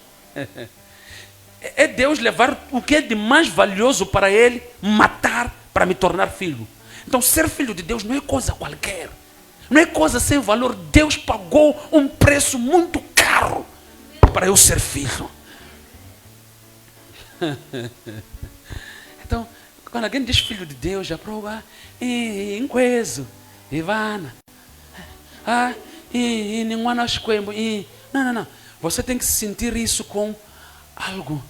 É Deus levar o que é de mais valioso para Ele, matar para me tornar filho. Então ser filho de Deus não é coisa qualquer. Não é coisa sem valor. Deus pagou um preço muito caro para eu ser filho. Então, quando alguém diz filho de Deus, já prova em coisa, Ivana, não. Você tem que sentir isso com algo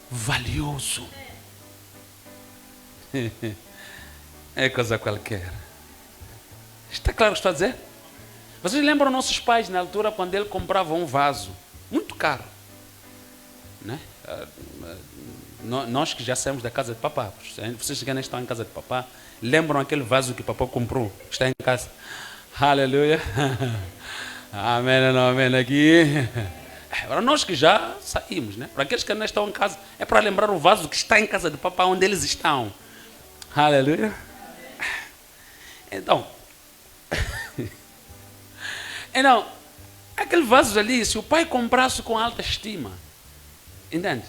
valioso. É coisa qualquer. Está claro o que estou a dizer? Vocês lembram nossos pais na altura quando ele comprava um vaso muito caro, né? Nós que já saímos da casa de papá, vocês que ainda estão em casa de papá, lembram aquele vaso que papá comprou? Está em casa. Aleluia. Amém, não, amém aqui. Agora nós que já saímos, né? Para aqueles que ainda estão em casa, é para lembrar o vaso que está em casa de papá, onde eles estão. Aleluia. Então, Aquele vaso ali, se o pai comprasse com alta estima, entende?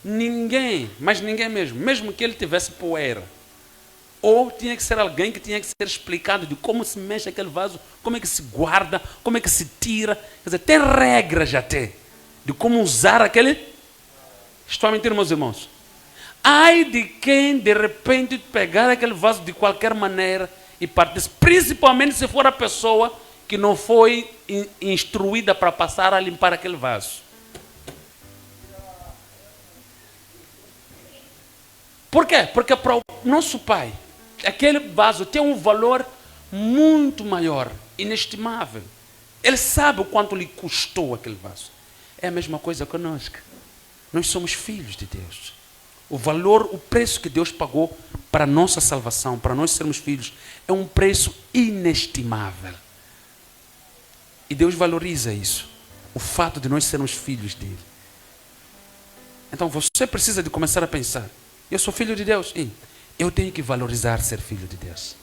Ninguém, mas ninguém mesmo que ele tivesse poeira, ou tinha que ser alguém que tinha que ser explicado de como se mexe aquele vaso, como é que se guarda, como é que se tira. Quer dizer, tem regras até de como usar aquele. Estou a mentir, meus irmãos? Ai de quem de repente pegar aquele vaso de qualquer maneira e partir, principalmente se for a pessoa que não foi instruída para passar a limpar aquele vaso. Por quê? Porque para o nosso pai, aquele vaso tem um valor muito maior, inestimável. Ele sabe o quanto lhe custou aquele vaso. É a mesma coisa conosco. Nós somos filhos de Deus. O valor, o preço que Deus pagou para a nossa salvação, para nós sermos filhos, é um preço inestimável. E Deus valoriza isso. O fato de nós sermos filhos dele. Então você precisa de começar a pensar. Eu sou filho de Deus. E eu tenho que valorizar ser filho de Deus.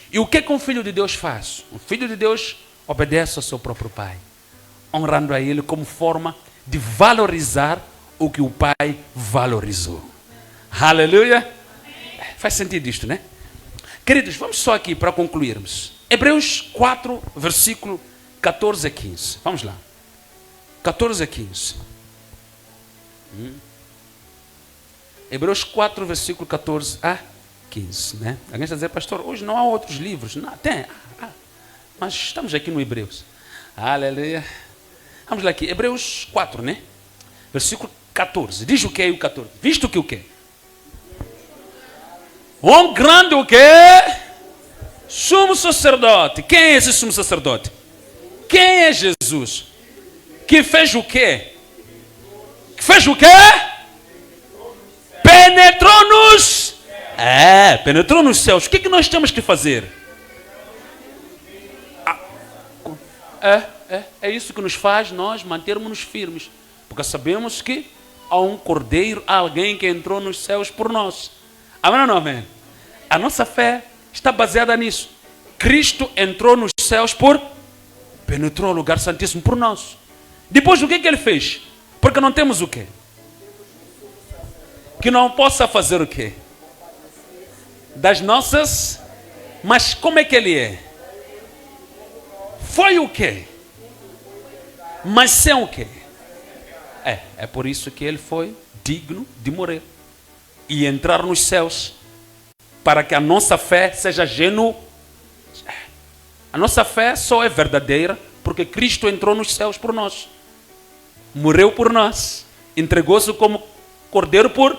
E o que um filho de Deus faz? Um filho de Deus obedece ao seu próprio pai, honrando a ele como forma de valorizar o que o pai valorizou. Aleluia! Faz sentido isto, né? Queridos, vamos só aqui para concluirmos. Hebreus 4, versículo 14 a 15. Vamos lá. 14 a 15. Hebreus 4, versículo 14 a 15. Né? Alguém está dizendo, pastor, hoje não há outros livros. Não, tem. Mas estamos aqui no Hebreus. Aleluia. Vamos lá aqui. Hebreus 4, né? Versículo 14. Diz o que é o 14? Visto que o que? Um grande o que? Sumo sacerdote. Quem é esse sumo sacerdote? Quem é Jesus? Que fez o quê? Que fez o quê? Penetrou-nos. Penetrou nos céus. O que nós temos que fazer? É isso que nos faz nós mantermos-nos firmes. Porque sabemos que há um cordeiro, há alguém que entrou nos céus por nós. Amém ou não amém? A nossa fé está baseada nisso. Cristo entrou nos céus penetrou o lugar santíssimo por nós. Depois o que ele fez? Porque não temos o quê? Que não possa fazer o quê? Das nossas. Mas como é que ele é? Foi o quê? Mas sem o quê? É por isso que ele foi digno de morrer e entrar nos céus, para que a nossa fé seja genuína. A nossa fé só é verdadeira porque Cristo entrou nos céus por nós, morreu por nós, entregou-se como cordeiro por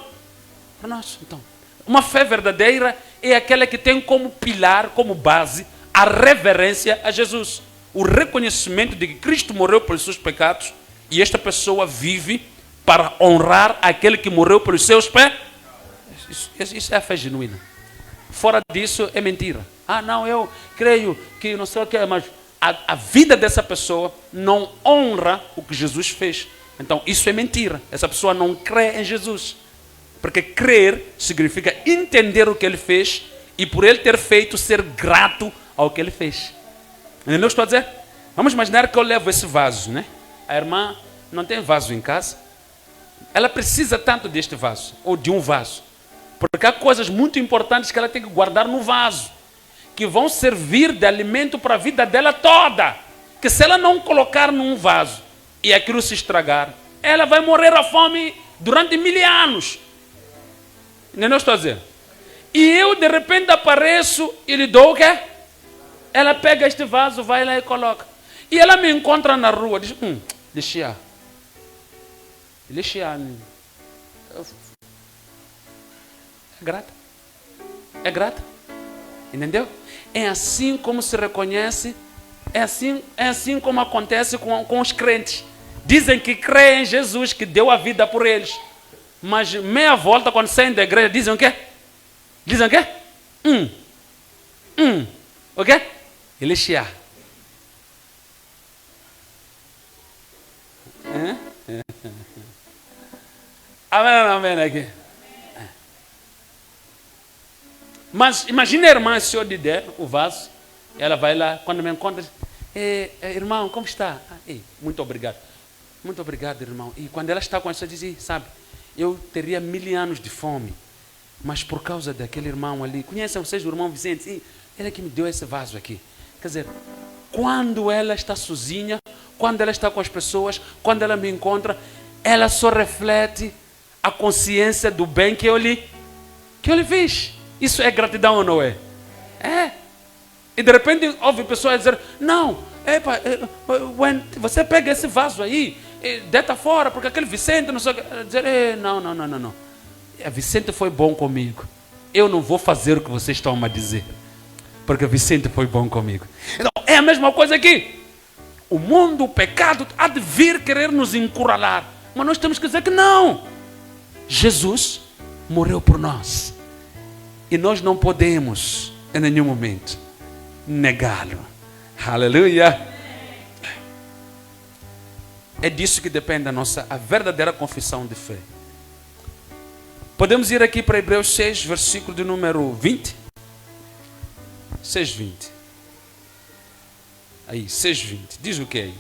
nós. Então, uma fé verdadeira é aquela que tem como pilar, como base, a reverência a Jesus, o reconhecimento de que Cristo morreu pelos seus pecados e esta pessoa vive para honrar aquele que morreu pelos seus pecados. Isso é a fé genuína. Fora disso é mentira. Não, eu creio que não sei o que, mas a vida dessa pessoa não honra o que Jesus fez. Então isso é mentira. Essa pessoa não crê em Jesus. Porque crer significa entender o que ele fez e por ele ter feito ser grato ao que ele fez. Entendeu o que estou a dizer? Vamos imaginar que eu levo esse vaso, né? A irmã não tem vaso em casa. Ela precisa tanto deste vaso, ou de um vaso. Porque há coisas muito importantes que ela tem que guardar no vaso, que vão servir de alimento para a vida dela toda. Que se ela não colocar num vaso e aquilo se estragar, ela vai morrer à fome durante 1000 anos. Não estou a dizer? E eu de repente apareço e lhe dou o quê? Ela pega este vaso, vai lá e coloca. E ela me encontra na rua, diz, deixa. É grata. É grata. Entendeu? É assim como se reconhece, é assim como acontece com os crentes. Dizem que creem em Jesus, que deu a vida por eles. Mas meia volta, quando saem da igreja, dizem o quê? Dizem o quê? O quê? Elixir. Amém aqui. Mas imagine a irmã, se eu lhe der o vaso, ela vai lá, quando me encontra, Irmão, como está? Muito obrigado. Muito obrigado, irmão. E quando ela está com essa, diz, sabe, eu teria 1000 anos de fome, mas por causa daquele irmão ali, conhecem vocês o irmão Vicente? Sim, ele é que me deu esse vaso aqui. Quer dizer, quando ela está sozinha, quando ela está com as pessoas, quando ela me encontra, ela só reflete a consciência do bem que eu lhe fiz. Isso é gratidão ou não é? É. E de repente ouve pessoas dizer, não, você pega esse vaso aí, deita fora, porque aquele Vicente, não sei o que. Dizer, não. Vicente foi bom comigo. Eu não vou fazer o que vocês estão a dizer, porque Vicente foi bom comigo. Então, é a mesma coisa aqui. O mundo, o pecado, há de vir querer nos encurralar. Mas nós temos que dizer que não. Jesus morreu por nós. E nós não podemos, em nenhum momento, negá-lo. Aleluia. É disso que depende a verdadeira confissão de fé. Podemos ir aqui para Hebreus 6, versículo de número 20. 6:20. Aí, 6:20. Diz o que aí?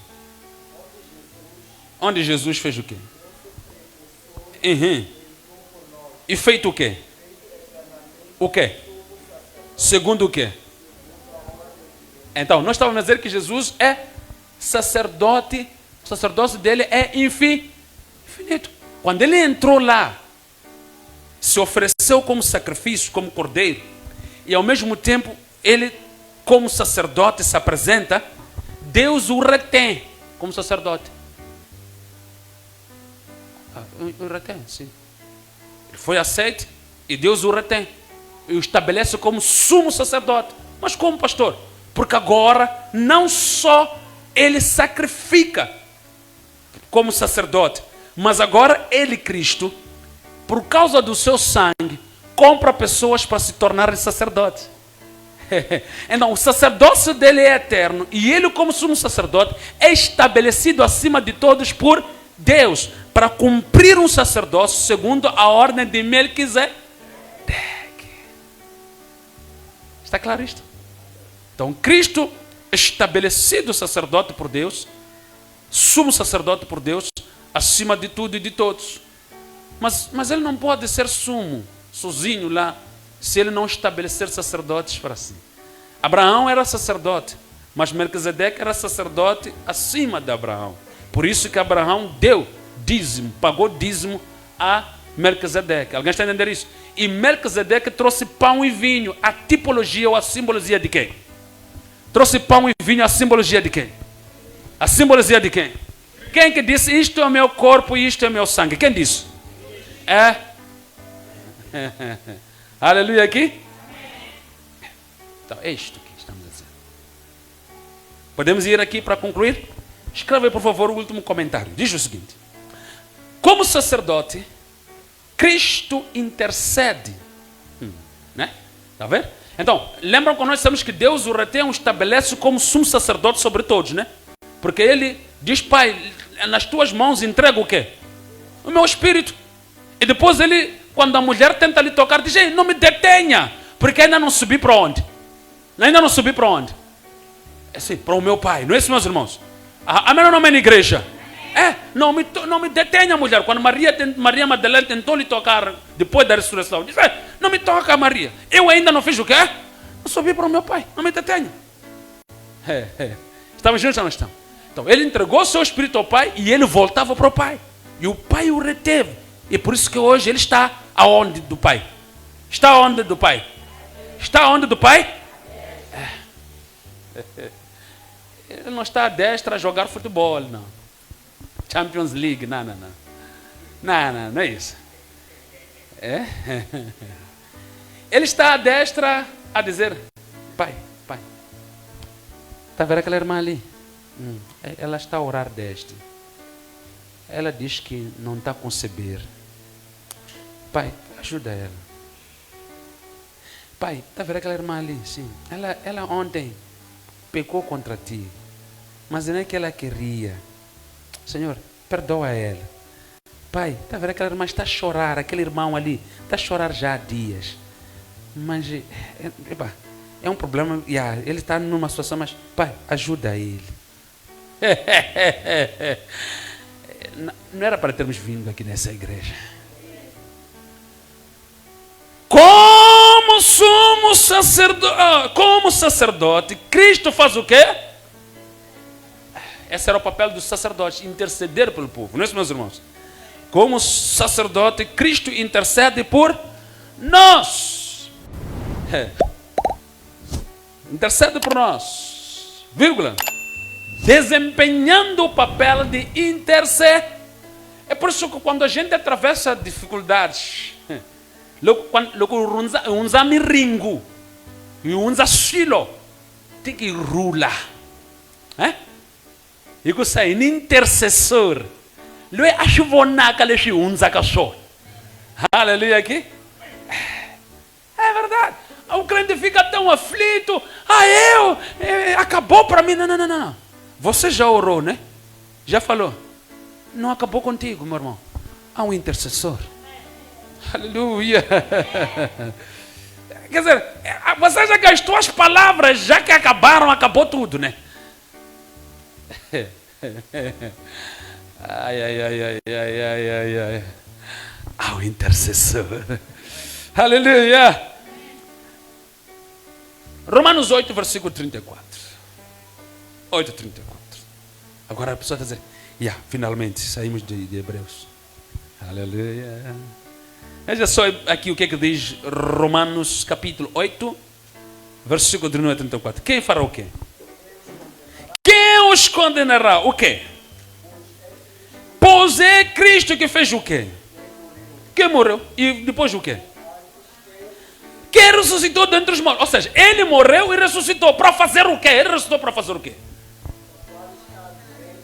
Onde Jesus fez o quê? E feito o quê? O quê? Segundo o quê? Então, nós estávamos a dizer que Jesus é sacerdote. O sacerdócio dele é infinito. Quando ele entrou lá, se ofereceu como sacrifício, como cordeiro, e ao mesmo tempo ele, como sacerdote, se apresenta, Deus o retém como sacerdote. O retém, sim. Ele foi aceito e Deus o retém. E o estabelece como sumo sacerdote. Mas como, pastor? Porque agora não só ele sacrifica como sacerdote, mas agora ele, Cristo, por causa do seu sangue, compra pessoas para se tornarem sacerdotes. Então, o sacerdócio dele é eterno e ele, como sumo sacerdote, é estabelecido acima de todos por Deus para cumprir um sacerdócio segundo a ordem de Melquisedeque. Está claro isto? Então, Cristo, estabelecido sacerdote por Deus, sumo sacerdote por Deus, acima de tudo e de todos. Mas ele não pode ser sumo, sozinho lá, se ele não estabelecer sacerdotes para si. Abraão era sacerdote, mas Melquisedeque era sacerdote acima de Abraão. Por isso que Abraão deu dízimo, pagou dízimo a Melquisedeque. Alguém está entendendo isso? E Melquisedeque trouxe pão e vinho, a tipologia ou a simbologia de quem? Trouxe pão e vinho, a simbologia de quem? A simbologia de quem? Quem que disse, isto é o meu corpo e isto é o meu sangue? Quem disse? Aleluia aqui? Então, é isto que estamos a dizer. Podemos ir aqui para concluir? Escreve aí, por favor, o último comentário. Diz o seguinte: como sacerdote, Cristo intercede. Né? Está vendo? Então, lembram que nós sabemos que Deus o retém, o estabelece como sumo sacerdote sobre todos, né? Porque ele diz, Pai, nas tuas mãos entrego o quê? O meu espírito. E depois ele, quando a mulher tenta lhe tocar, diz, ei, não me detenha, porque ainda não subi para onde? Ainda não subi para onde? É assim, para o meu Pai, não é isso, meus irmãos? Amém ou não, amém, igreja? Não me detenha, mulher. Quando Maria Madalena tentou lhe tocar, depois da ressurreição, diz, não me toca, Maria. Eu ainda não fiz o quê? Eu subi para o meu Pai, não me detenha. Estamos juntos ou não estamos? Então, ele entregou o seu espírito ao Pai e ele voltava para o Pai. E o Pai o reteve. E por isso que hoje ele está aonde do Pai? Está aonde do Pai? Está aonde do Pai? Ele não está à destra a jogar futebol, não. Champions League, não. Não é isso. Ele está à destra a dizer, Pai. Está vendo aquela irmã ali? Ela está a orar deste. Ela diz que não está a conceber. Pai, ajuda ela. Pai, está vendo aquela irmã ali? Sim. Ela ontem pecou contra ti. Mas não é que ela queria. Senhor, perdoa ela. Pai, está vendo aquela irmã está a chorar. Aquele irmão ali está a chorar já há dias. Mas é um problema, ele está numa situação, mas, pai, ajuda ele. Não era para termos vindo aqui nessa igreja. Como somos sacerdote, Cristo faz o quê? Esse era o papel do sacerdote, interceder pelo povo, não é isso, meus irmãos? Como sacerdote, Cristo intercede por nós. Intercede por nós, vírgula, desempenhando o papel de interceder. É por isso que quando a gente atravessa dificuldades, logo unza miringo e unza silo, tem que rular. E que sai intercessor. Lui acho vonaca leshi unza cachorro. Aleluia aqui. É verdade. O crente fica tão aflito. Acabou para mim. Não. Você já orou, né? Já falou. Não acabou contigo, meu irmão. Há um intercessor. Aleluia. Quer dizer, você já gastou as palavras, já que acabaram, acabou tudo, né? Ai. Há um intercessor. Aleluia. Romanos 8, versículo 34. 8:34. Agora a pessoa está dizendo, finalmente saímos de Hebreus. Aleluia. Veja só aqui o que diz Romanos capítulo 8, versículo 39 a 34. Quem fará o quê? Quem os condenará? O quê? Pois é Cristo que fez o quê? Que morreu. E depois o quê? Que ressuscitou dentre os mortos. Ou seja, ele morreu e ressuscitou. Para fazer o quê? Ele ressuscitou para fazer o quê?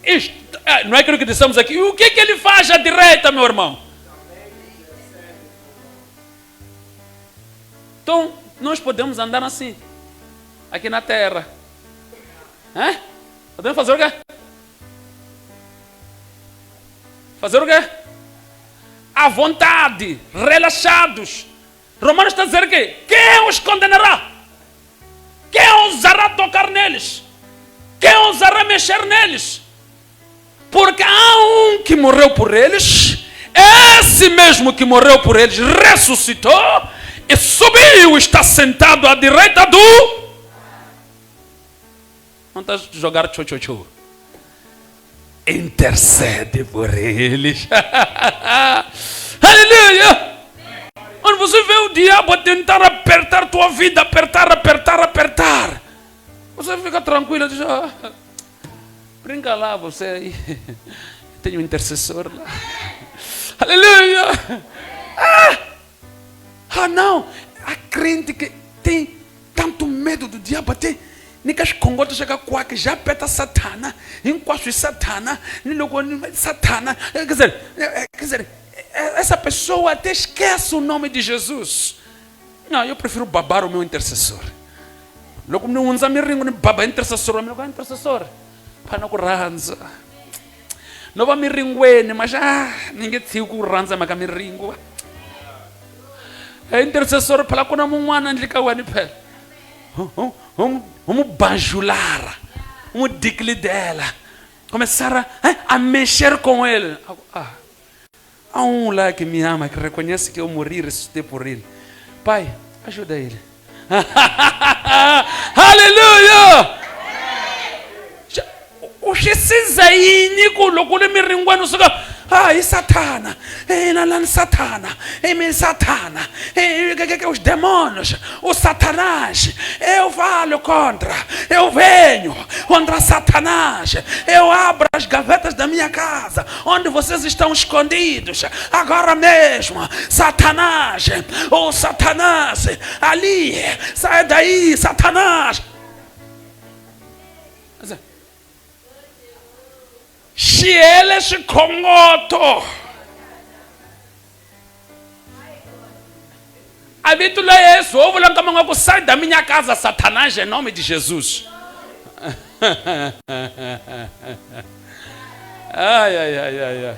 Isto. Não é aquilo que dissemos aqui. E o que ele faz à direita, meu irmão? Então, nós podemos andar assim. Aqui na terra. Podemos fazer o quê? Fazer o quê? À vontade, relaxados. Romanos está a dizer que quem os condenará? Quem ousará tocar neles? Quem ousará mexer neles? Porque há um que morreu por eles, esse mesmo que morreu por eles ressuscitou e subiu, está sentado à direita do... Não está a jogar tchô. Intercede por eles. Aleluia. Quando você vê o diabo a tentar apertar tua vida, apertar, você fica tranquilo, diz, brinca lá você aí. Tem um intercessor lá. Aleluia. Não, a crente que tem tanto medo do diabo, tem Nicas Congo chega quack, já peta Satana, enquanto Satana, Satana. Quer dizer, essa pessoa até esquece o nome de Jesus. Não, eu prefiro babar o meu intercessor. Logo não usa me ringo, baba intercessor, meu intercessor. Para não ranza. Não vai me ringuene, mas ninguém te o ranza, mas me ringo. É intercessor para quando um ano de cauane pé. Vamos bajular, vamos dizer dela, começar a mexer com ele. Há um lá que me ama, que reconhece que eu morri e ressuscitei por ele. Pai, ajuda ele. Aleluia! O Jesus aí, Nico, louco, me ringuando, e Satana, Satana, Satana, os demônios, o Satanás, eu falo contra, eu venho contra Satanás, eu abro as gavetas da minha casa, onde vocês estão escondidos, agora mesmo, Satanás, ali, sai daí, Satanás. Se eles congoto, a Bíblia é isso. Eu vou lá tomar sai da minha casa, Satanás, em nome de Jesus. Ai.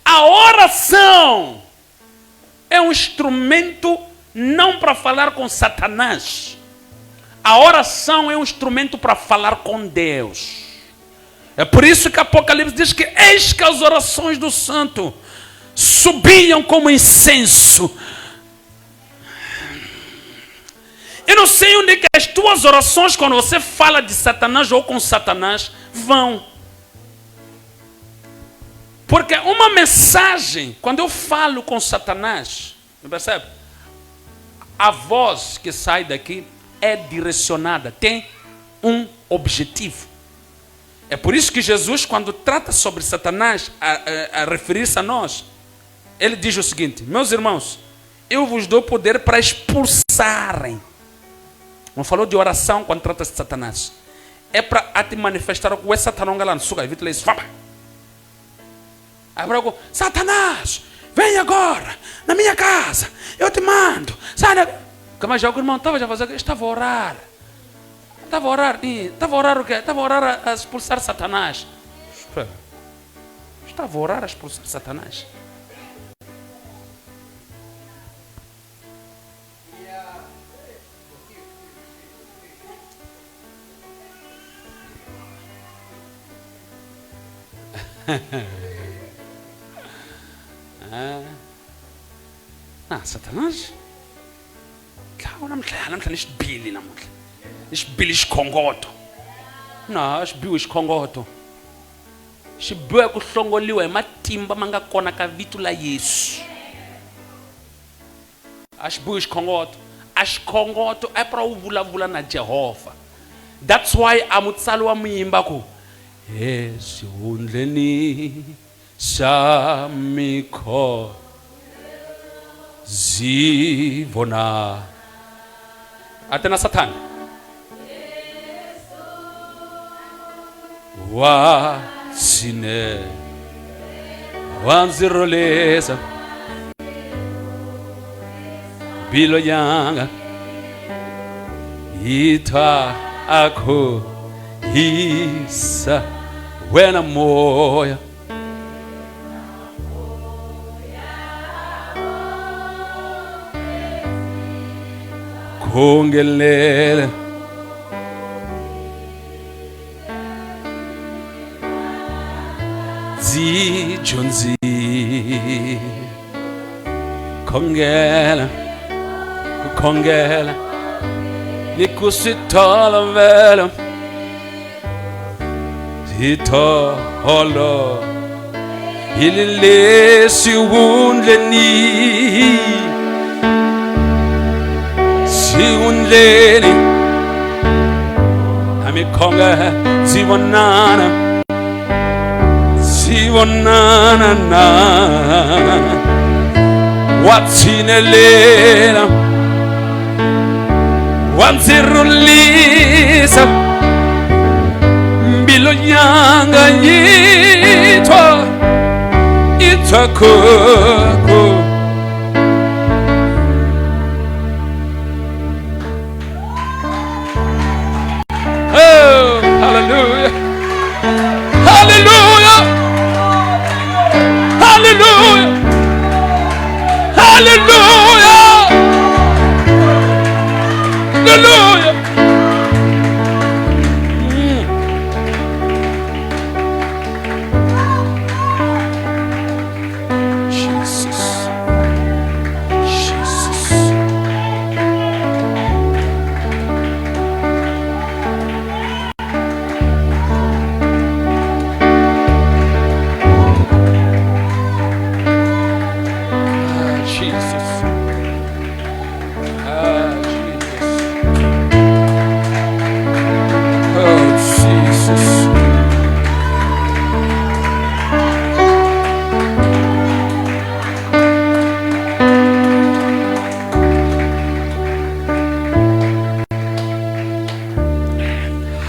A oração é um instrumento não para falar com Satanás, A oração é um instrumento para falar com Deus. É por isso que Apocalipse diz que eis que as orações do santo subiam como incenso. Eu não sei onde é que as tuas orações, quando você fala de Satanás ou com Satanás, vão. Porque uma mensagem, quando eu falo com Satanás, percebe? A voz que sai daqui é direcionada, tem um objetivo. É por isso que Jesus, quando trata sobre Satanás, a referir-se a nós, ele diz o seguinte: meus irmãos, eu vos dou poder para expulsarem. Não falou de oração quando trata-se de Satanás. É para te manifestar com esse Satanás galã, suga, evita isso, fama. Aí Satanás, vem agora na minha casa, eu te mando. Sai daqui. Mas já o irmão estava já fazendo, estava a orar. Estava a orar o quê? Estava a orar a expulsar Satanás. Estava a orar a expulsar Satanás. Satanás? Claro, não me Billy, não. Billy escongoto. Não, Billy escongoto. Billy kuhlongoliwe matimba mangakona kavitula Yesu. As Billy escongoto. As escongoto é para uvula na Jehova. That's why amutsalo wa muyimba ku. Esundleni samiko zivona. Até na Satana. Wa sine wanziroleza bilo yanga ita ako isa wena moya kongelele zijonzi kongela kongela nikusitola vela zitolo ililesi undleni siundleni amikonga zibonana Sivonana na Watsinelela Wanzirulisa Mbilo nyanga yitwa Itakoko Oh, hallelujah. Hallelujah. Hallelujah! Hallelujah! Hallelujah! Jesus. Jesus.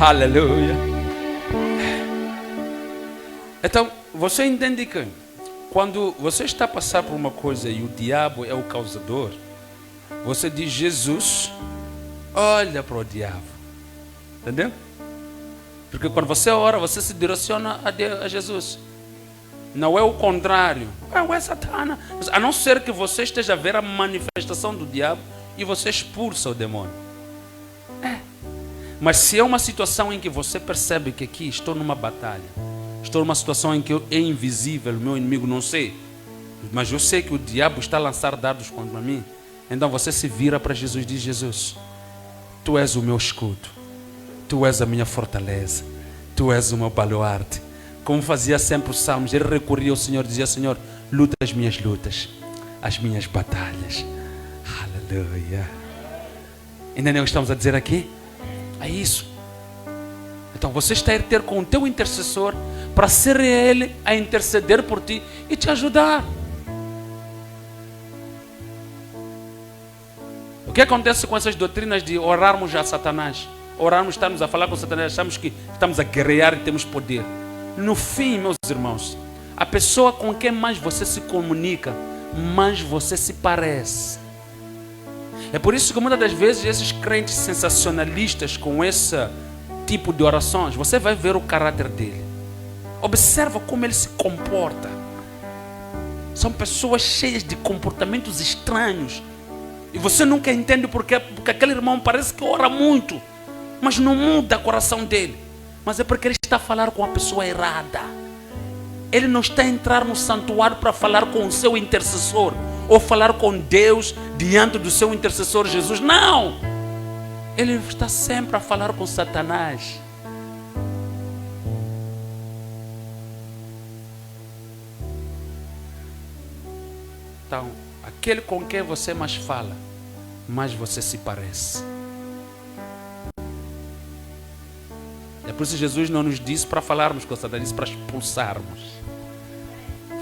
Aleluia. Então, você entende que quando você está a passar por uma coisa e o diabo é o causador, você diz: Jesus, olha para o diabo. Entendeu? Porque quando você ora, você se direciona a Jesus. Não é o contrário. É Satanás. A não ser que você esteja a ver a manifestação do diabo e você expulsa o demônio. Mas se é uma situação em que você percebe que aqui estou numa batalha, estou numa situação em que é invisível, o meu inimigo não sei, mas eu sei que o diabo está a lançar dardos contra mim, então você se vira para Jesus e diz: Jesus, Tu és o meu escudo, Tu és a minha fortaleza, Tu és o meu baluarte. Como fazia sempre os salmos, ele recorria ao Senhor e dizia: Senhor, luta as minhas lutas, as minhas batalhas. Aleluia. Entendeu o que estamos a dizer aqui? É isso. Então você está a ter com o teu intercessor para ser ele a interceder por ti e te ajudar. O que acontece com essas doutrinas de orarmos a Satanás? Orarmos, estamos a falar com Satanás, achamos que estamos a guerrear e temos poder. No fim, meus irmãos, a pessoa com quem mais você se comunica, mais você se parece. É por isso que muitas das vezes esses crentes sensacionalistas com esse tipo de orações, você vai ver o caráter dele. Observa como ele se comporta. São pessoas cheias de comportamentos estranhos. E você nunca entende porque aquele irmão parece que ora muito, mas não muda o coração dele. Mas é porque ele está a falar com a pessoa errada. Ele não está a entrar no santuário para falar com o seu intercessor, ou falar com Deus diante do seu intercessor Jesus. Não! Ele está sempre a falar com Satanás. Então, aquele com quem você mais fala, mais você se parece. É por isso que Jesus não nos disse para falarmos com Satanás, disse para expulsarmos.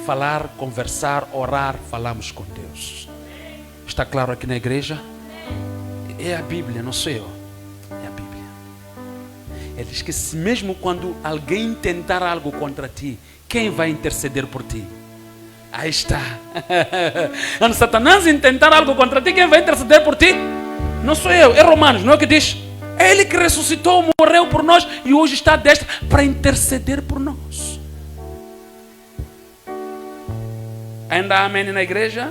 Falar, conversar, orar, falamos com Deus. Está claro aqui na igreja? É a Bíblia, não sou eu. É a Bíblia. Ele diz que se mesmo quando alguém tentar algo contra ti, quem vai interceder por ti? Aí está. Quando Satanás intentar algo contra ti, quem vai interceder por ti? Não sou eu, é Romanos, não é o que diz? É Ele que ressuscitou, morreu por nós e hoje está à destra para interceder por nós. Ainda há amém na igreja?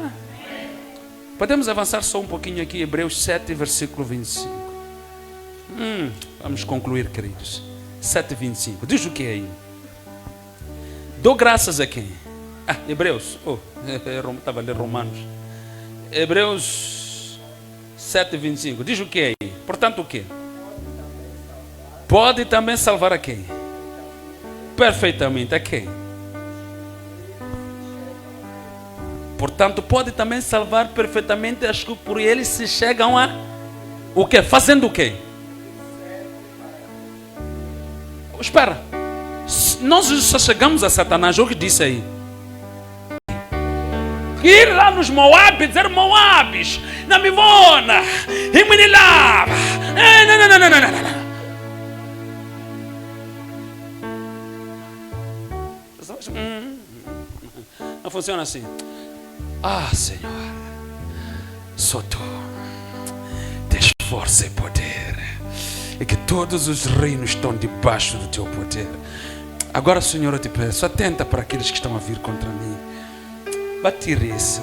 Podemos avançar só um pouquinho aqui, Hebreus 7, versículo 25. Vamos concluir, queridos. 7, 25. Diz o que aí? Dou graças a quem? Hebreus. Estava a ler Romanos. Hebreus 7, 25. Diz o que aí? Portanto, o que? Pode também salvar a quem? Perfeitamente, a quem? Portanto, pode também salvar perfeitamente as que por eles se chegam a... O quê? Fazendo o quê? Espera. Nós só chegamos a Satanás, o que disse aí? Ir lá nos Moabes, dizer Moabes, na Mivona, em Manilava. Não. Não funciona assim. Senhor, só Tu tens força e poder, e que todos os reinos estão debaixo do Teu poder. Agora, Senhor, eu te peço, atenta para aqueles que estão a vir contra mim. Batire-se,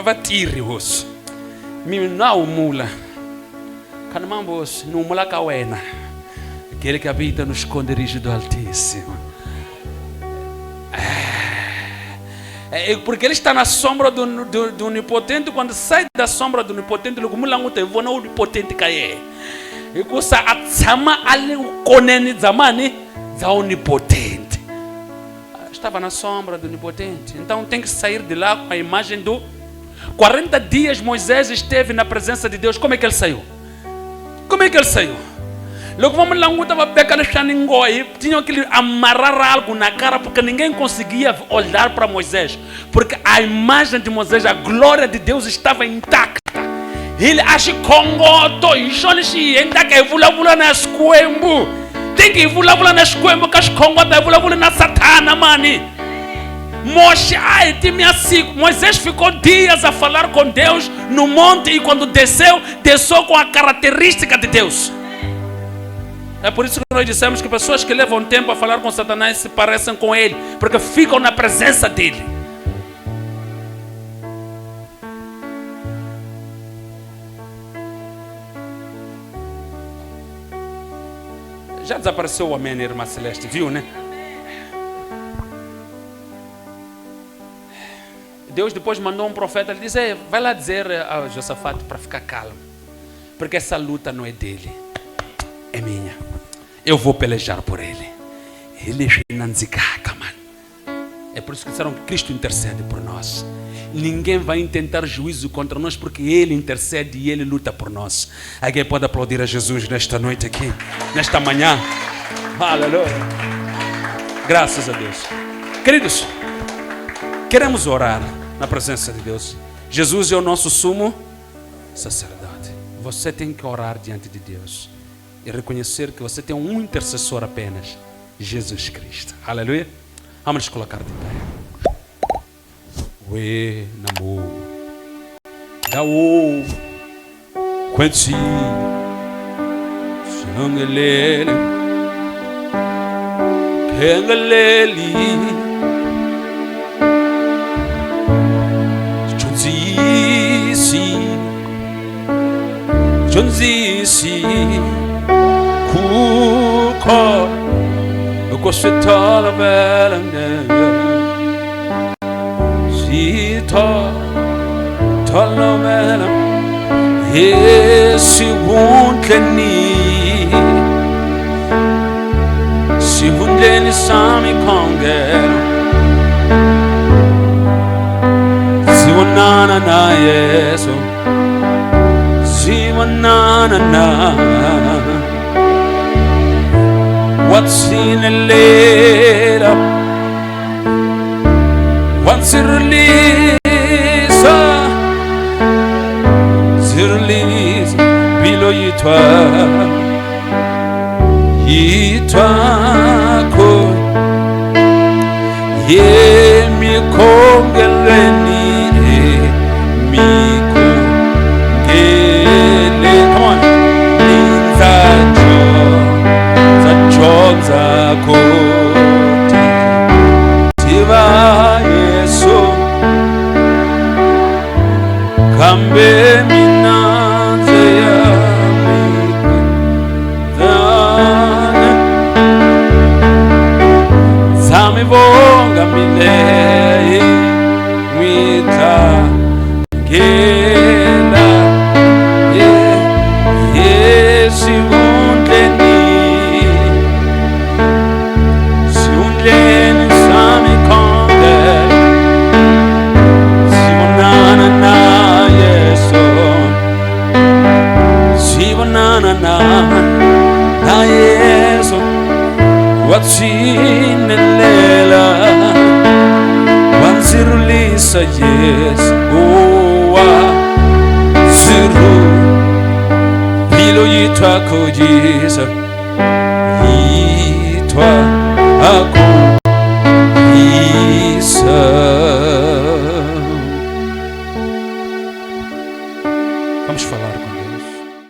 batire-os. Não mula. Canamambos, não mula cauena. Aquele que habita no esconderijo do Altíssimo. Porque ele está na sombra do Onipotente. Quando sai da sombra do Onipotente, ele começa a ver o Onipotente cair. E começa a chamar ali o conene zamani da Onipotente. Estava na sombra do Onipotente. Então tem que sair de lá com a imagem do... 40 dias Moisés esteve na presença de Deus. Como é que ele saiu? Logo vamos lá, estava pecando e tinham que amarrar algo na cara, porque ninguém conseguia olhar para Moisés, porque a imagem de Moisés, a glória de Deus estava intacta. Ele acha que Congo e Shonishi ainda que vula nas coembu, tem que vula nas coembu, que as Congo tá vula na Satana, mani. Moisés ficou dias a falar com Deus no monte, e quando desceu com a característica de Deus. É por isso que nós dissemos que pessoas que levam tempo a falar com Satanás se parecem com ele, porque ficam na presença dele. Já desapareceu o amém, irmã Celeste, viu, né? Deus depois mandou um profeta, ele disse, vai lá dizer a Josafá para ficar calmo, porque essa luta não é dele, é minha. Eu vou pelejar por ele. É por isso que disseram que Cristo intercede por nós. Ninguém vai intentar juízo contra nós, porque Ele intercede e Ele luta por nós. Alguém pode aplaudir a Jesus nesta noite aqui, nesta manhã? Aleluia. Graças a Deus. Queridos, queremos orar na presença de Deus. Jesus é o nosso sumo sacerdote. Você tem que orar diante de Deus e reconhecer que você tem um intercessor apenas, Jesus Cristo. Aleluia. Vamos nos colocar de pé. We namo Dao Quenci Sangalele Kengaleli Chunzisi Kuko Ukositala Belanga Sita Talamela Esi Wuntleni Si Wuntleni Sami Kongel Si Wanana na Yeso Si Wanana na What's in a letter? What's it release? Release below yitwa ko ye mi kongeleni mi kongele. Come on, zako tiva Yesu kambe minanze ya mikudana zami vonga milei mwita ngela Yesu undeni sami konde simonana na Yesu simonana na Yesu watsinelela wanzirulisa Yesu owa ziru pilo yitwa ko Yesu yitwa ako